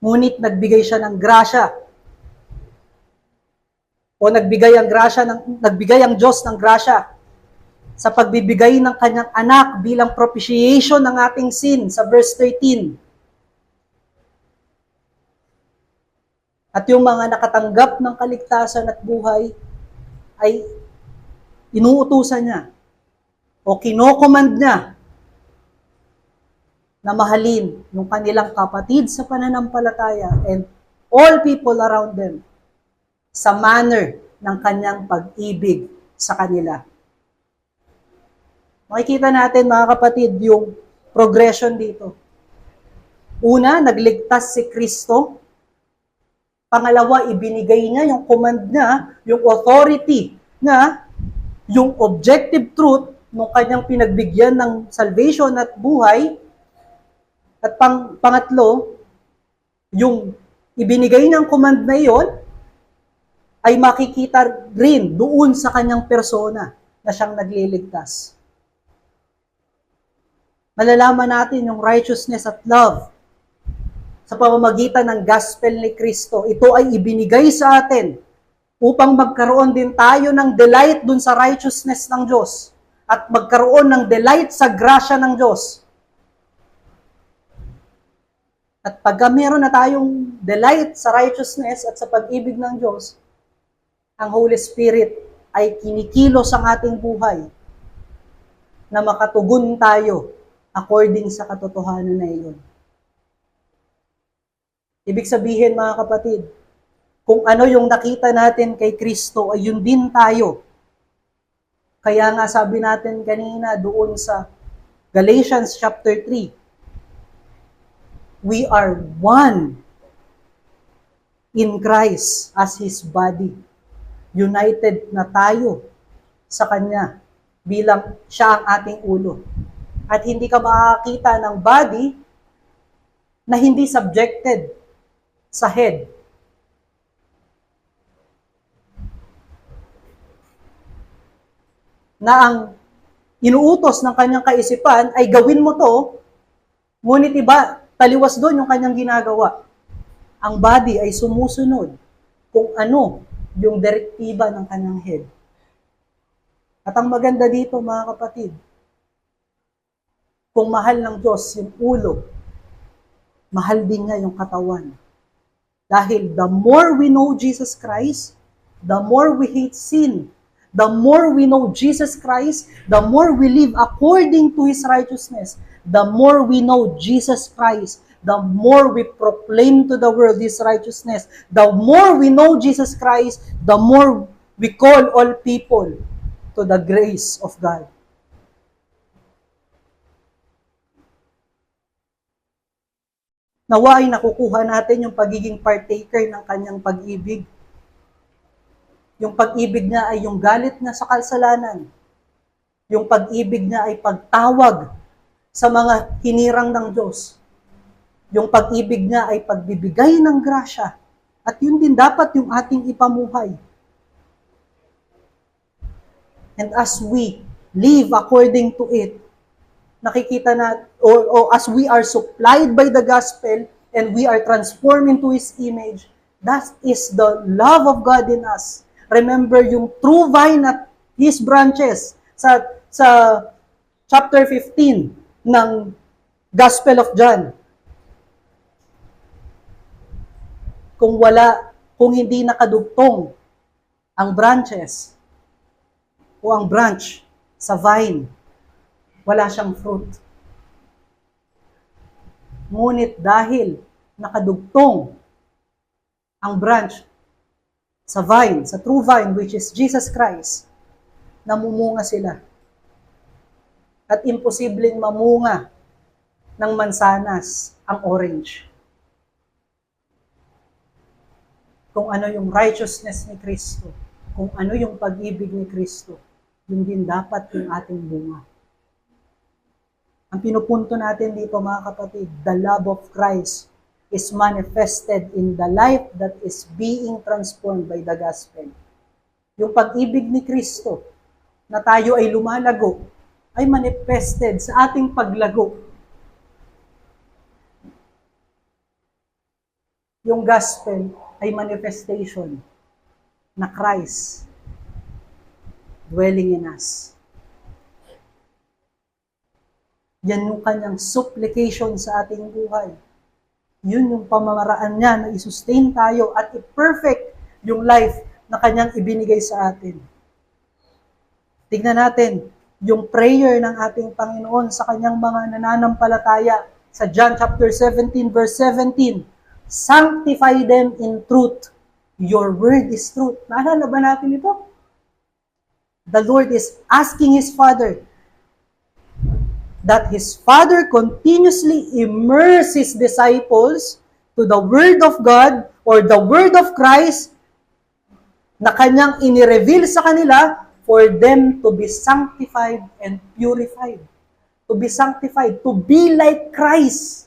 Ngunit nagbigay siya ng grasya. O nagbigay ang Diyos ng grasya sa pagbibigay ng kanyang anak bilang propitiation ng ating sin sa verse 13. At yung mga nakatanggap ng kaligtasan at buhay ay inuutusan niya o kinocommand niya na mahalin yung kanilang kapatid sa pananampalataya and all people around them sa manner ng kanyang pag-ibig sa kanila. Makikita natin mga kapatid yung progression dito. Una, nagligtas si Kristo. Pangalawa, ibinigay niya yung command niya, yung authority na yung objective truth ng kanyang pinagbigyan ng salvation at buhay. At pangatlo, yung ibinigay ng command na iyon ay makikita rin doon sa kanyang persona na siyang nagliligtas. Malalaman natin yung righteousness at love sa pamamagitan ng gospel ni Kristo. Ito ay ibinigay sa atin upang magkaroon din tayo ng delight dun sa righteousness ng Diyos at magkaroon ng delight sa grasya ng Diyos. At pagka meron na tayong delight sa righteousness at sa pag-ibig ng Diyos, ang Holy Spirit ay kinikilos ang ating buhay na makatugon tayo according sa katotohanan na iyon. Ibig sabihin mga kapatid, kung ano yung nakita natin kay Kristo ay yun din tayo. Kaya nga sabi natin kanina doon sa Galatians chapter 3, we are one in Christ as His body. United na tayo sa Kanya bilang siya ang ating ulo. At hindi ka makakita ng body na hindi subjected sa head. Na ang inuutos ng kanyang kaisipan ay gawin mo to, ngunit iba, taliwas doon yung kanyang ginagawa. Ang body ay sumusunod kung ano yung direktiba ng kanyang head. At ang maganda dito, mga kapatid, kung mahal ng Diyos yung ulo, mahal din niya yung katawan. Dahil the more we know Jesus Christ, the more we hate sin. The more we know Jesus Christ, the more we live according to His righteousness. The more we know Jesus Christ, the more we proclaim to the world His righteousness. The more we know Jesus Christ, the more we call all people to the grace of God. Nawa ay nakukuha natin yung pagiging partaker ng kanyang pag-ibig. Yung pag-ibig niya ay yung galit niya sa kasalanan. Yung pag-ibig niya ay pagtawag sa mga hinirang ng Diyos. Yung pag-ibig niya ay pagbibigay ng grasya. At yun din dapat yung ating ipamuhay. And as we live according to it, nakikita na, or as we are supplied by the gospel and we are transformed into His image, that is the love of God in us. Remember yung true vine at His branches sa chapter 15 ng Gospel of John. Kung hindi nakadugtong ang branches o ang branch sa vine, wala siyang fruit. Ngunit dahil nakadugtong ang branch sa vine, sa true vine, which is Jesus Christ, namumunga sila. At imposibleng mamunga ng mansanas ang orange. Kung ano yung righteousness ni Kristo, kung ano yung pag-ibig ni Kristo, yun din dapat yung ating bunga. Ang pinupunto natin dito mga kapatid, the love of Christ is manifested in the life that is being transformed by the gospel. Yung pag-ibig ni Kristo na tayo ay lumalago, ay manifested sa ating paglago. Yung gospel ay manifestation na Christ dwelling in us. Yan yung kanyang supplication sa ating buhay. Yun yung pamamaraan niya na i-sustain tayo at i-perfect yung life na kanyang ibinigay sa atin. Tignan natin yung prayer ng ating Panginoon sa kanyang mga nananampalataya sa John chapter 17 verse 17. Sanctify them in truth. Your word is truth. Naalala ba natin ito? The Lord is asking His Father that His Father continuously immerse His disciples to the Word of God or the Word of Christ na kanyang inireveal sa kanila for them to be sanctified and purified. To be sanctified, to be like Christ.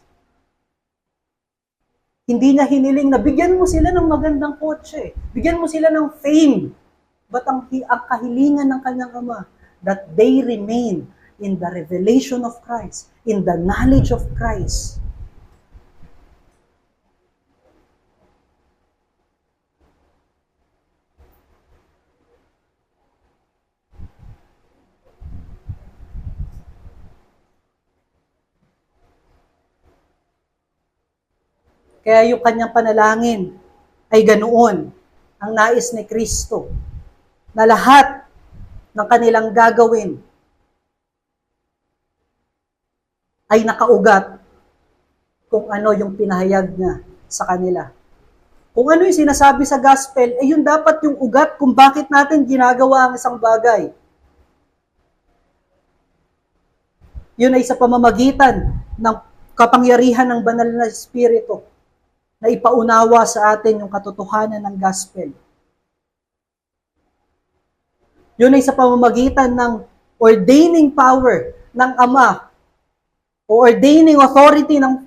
Hindi niya hiniling na bigyan mo sila ng magandang kotse, bigyan mo sila ng fame. But ang kahilingan ng kanyang Ama, that they remain in the revelation of Christ, in the knowledge of Christ. Kaya yung kanyang panalangin ay ganoon ang nais ni Kristo na lahat ng kanilang gagawin ay nakaugat kung ano yung pinahayag niya sa kanila. Kung ano yung sinasabi sa gospel, ay yun dapat yung ugat kung bakit natin ginagawa ang isang bagay. Yun ay sa pamamagitan ng kapangyarihan ng banal na Espiritu na ipaunawa sa atin yung katotohanan ng gospel. Yun ay sa pamamagitan ng ordaining power ng Ama o ordaining authority ng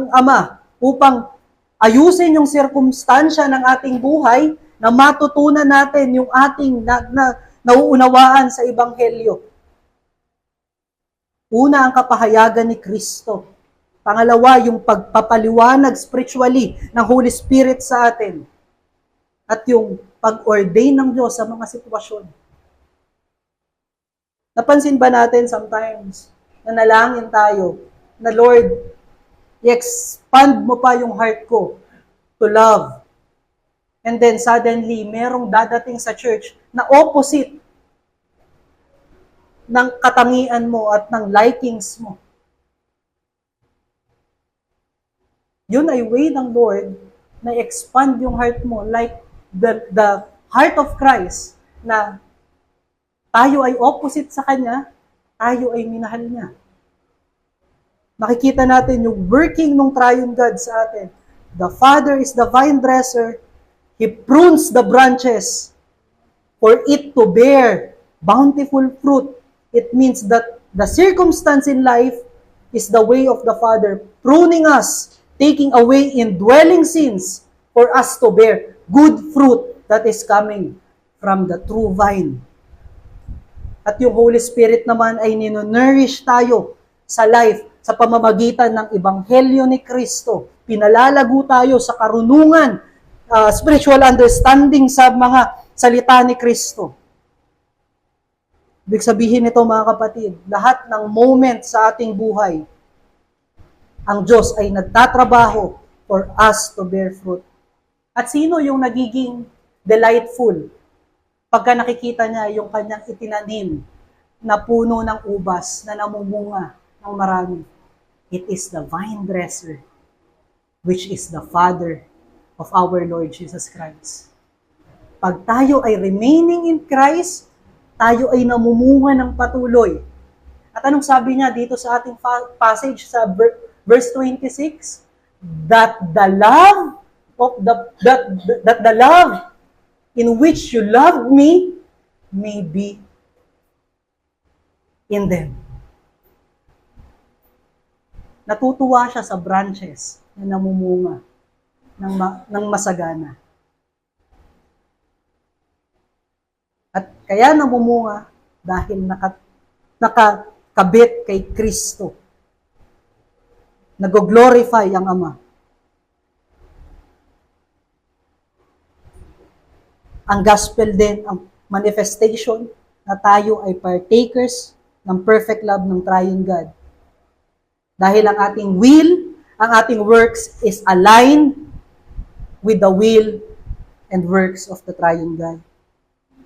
Ama upang ayusin yung sirkumstansya ng ating buhay na matutunan natin yung ating nauunawaan sa Ebanghelyo. Una, ang kapahayagan ni Kristo. Pangalawa, yung pagpapaliwanag spiritually ng Holy Spirit sa atin. At yung pag-ordain ng Diyos sa mga sitwasyon. Napansin ba natin sometimes na nalangin tayo na Lord, i-expand mo pa yung heart ko to love. And then suddenly, merong dadating sa church na opposite ng katangian mo at ng likings mo. Yun ay way ng Lord na expand yung heart mo like the heart of Christ na tayo ay opposite sa Kanya, tayo ay minahal niya. Makikita natin yung working ng triune God sa atin. The Father is the vine dresser. He prunes the branches for it to bear bountiful fruit. It means that the circumstance in life is the way of the Father pruning us, taking away indwelling sins for us to bear good fruit that is coming from the true vine. At yung Holy Spirit naman ay ninonourish tayo sa life sa pamamagitan ng Ebanghelyo ni Kristo. Pinalalago tayo sa karunungan, spiritual understanding sa mga salita ni Kristo. Ibig sabihin nito mga kapatid, lahat ng moment sa ating buhay, ang Diyos ay nagtatrabaho for us to bear fruit. At sino yung nagiging delightful pagka nakikita niya yung kanyang itinanim na puno ng ubas na namumunga ng marami? It is the vine dresser, which is the Father of our Lord Jesus Christ. Pag tayo ay remaining in Christ, tayo ay namumunga ng patuloy. At anong sabi niya dito sa ating passage sa verse 26? That the love that the love in which you loved me may be in them. Natutuwa siya sa branches na namumunga ng masagana. At kaya namumunga dahil nakakabit kay Kristo. Nag-glorify ang Ama. Ang gospel din, ang manifestation na tayo ay partakers ng perfect love ng Triune God. Dahil ang ating will, ang ating works is aligned with the will and works of the Triune God.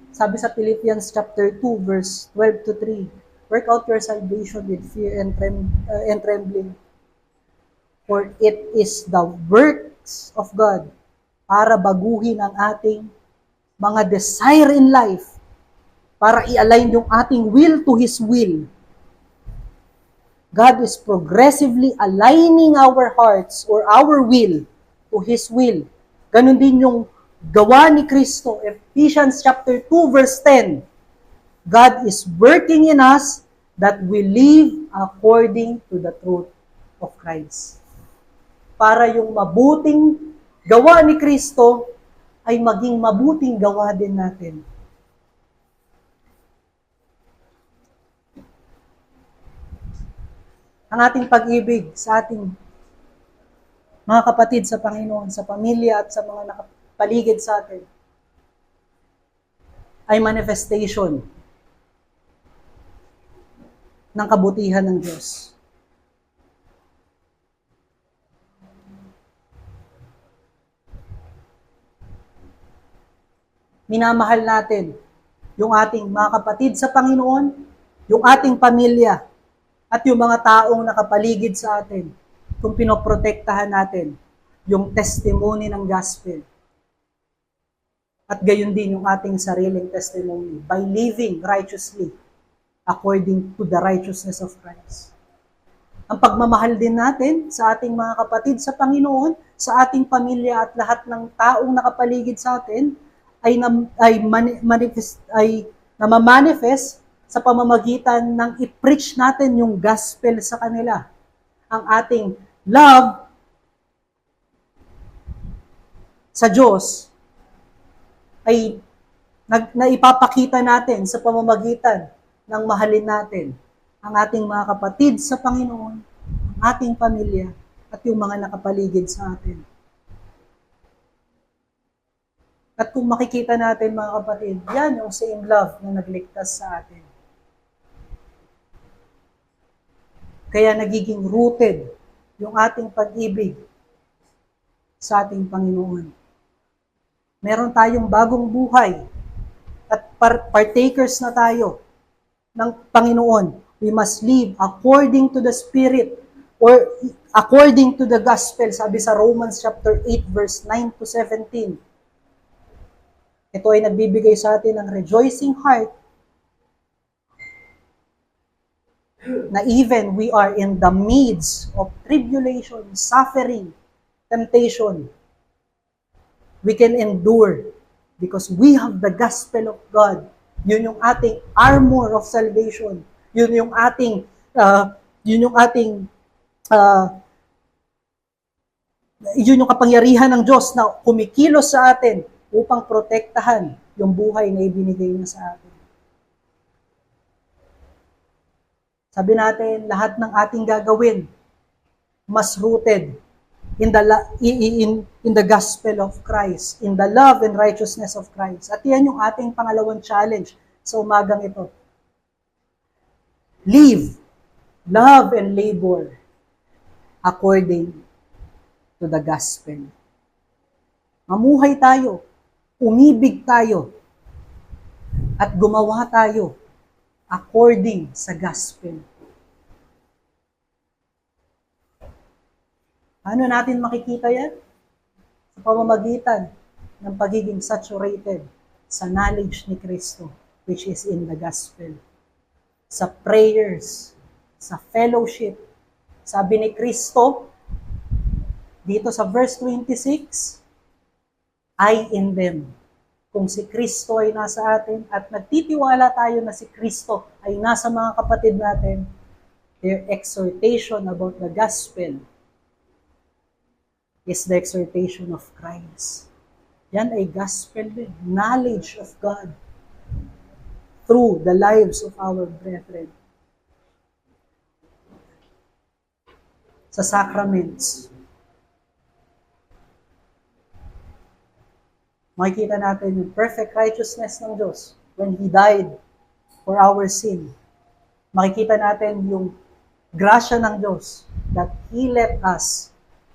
Sabi sa Philippians chapter 2, verse 12 to 3, work out your salvation with fear and trembling. For it is the works of God para baguhin ang ating mga desire in life, para i-align yung ating will to His will. God is progressively aligning our hearts or our will to His will. Ganon din yung gawa ni Kristo. Ephesians chapter 2 verse 10. God is working in us that we live according to the truth of Christ. Para yung mabuting gawa ni Kristo ay maging mabuting gawa din natin. Ang ating pag-ibig sa ating mga kapatid sa Panginoon, sa pamilya at sa mga nakapaligid sa atin ay manifestation ng kabutihan ng Diyos. Minamahal natin yung ating mga kapatid sa Panginoon, yung ating pamilya, at yung mga taong nakapaligid sa atin kung pinoprotektahan natin yung testimony ng gospel. At gayon din yung ating sariling testimony by living righteously according to the righteousness of Christ. Ang pagmamahal din natin sa ating mga kapatid sa Panginoon, sa ating pamilya at lahat ng taong nakapaligid sa atin ay namamanifest sa pamamagitan ng i-preach natin yung gospel sa kanila. Ang ating love sa Diyos ay naipapakita natin sa pamamagitan ng mahalin natin ang ating mga kapatid sa Panginoon, ang ating pamilya, at yung mga nakapaligid sa atin. At kung makikita natin mga kapatid, yan yung same love na nagligtas sa atin. Kaya nagiging rooted yung ating pag-ibig sa ating Panginoon. Meron tayong bagong buhay at partakers na tayo ng Panginoon. We must live according to the Spirit or according to the Gospel. Sabi sa Romans chapter 8 verse 9 to 17. Ito ay nagbibigay sa atin ng rejoicing heart na even we are in the midst of tribulation, suffering, temptation, we can endure because we have the gospel of God. Yun yung ating armor of salvation. Yun yung ating yun yung kapangyarihan ng Diyos na kumikilos sa atin upang protektahan yung buhay na ibinigay niya sa atin. Sabi natin, lahat ng ating gagawin mas rooted in the gospel of Christ, in the love and righteousness of Christ. At yan yung ating pangalawang challenge sa umagang ito. Live, love, and labor according to the gospel. Mamuhay tayo, umibig tayo, at gumawa tayo according sa gospel. Ano natin makikita yan? Sa pamamagitan ng pagiging saturated sa knowledge ni Kristo, which is in the gospel. Sa prayers sa fellowship. Sabi ni Kristo, dito sa verse 26, I in them. Kung si Kristo ay nasa atin at nagtitiwala tayo na si Kristo ay nasa mga kapatid natin, their exhortation about the gospel is the exhortation of Christ. Yan ay gospel din. Knowledge of God through the lives of our brethren. Sa sacraments, makikita natin yung perfect righteousness ng Diyos when He died for our sin. Makikita natin yung grasya ng Diyos that He let us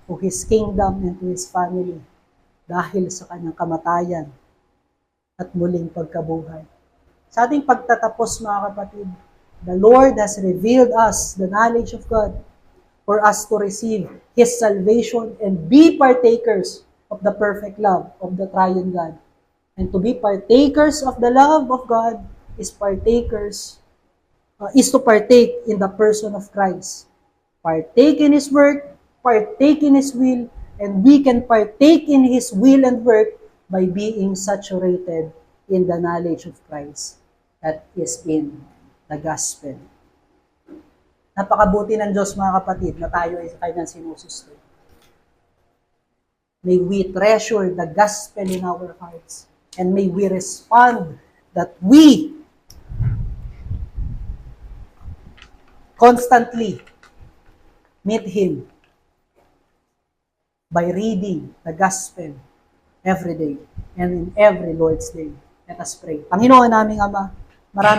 to His kingdom and to His family dahil sa kanyang kamatayan at muling pagkabuhay. Sa ating pagtatapos, mga kapatid, the Lord has revealed us the knowledge of God for us to receive His salvation and be partakers of the perfect love of the triune God. And to be partakers of the love of God is to partake in the person of Christ. Partake in His work, partake in His will, and we can partake in His will and work by being saturated in the knowledge of Christ that is in the gospel. Napakabuti ng Diyos, mga kapatid, na tayo ay kanyang sinusustain. May we treasure the gospel in our hearts, and may we respond that we constantly meet Him by reading the gospel every day and in every Lord's Day. Let us pray. Panginoon naming Ama,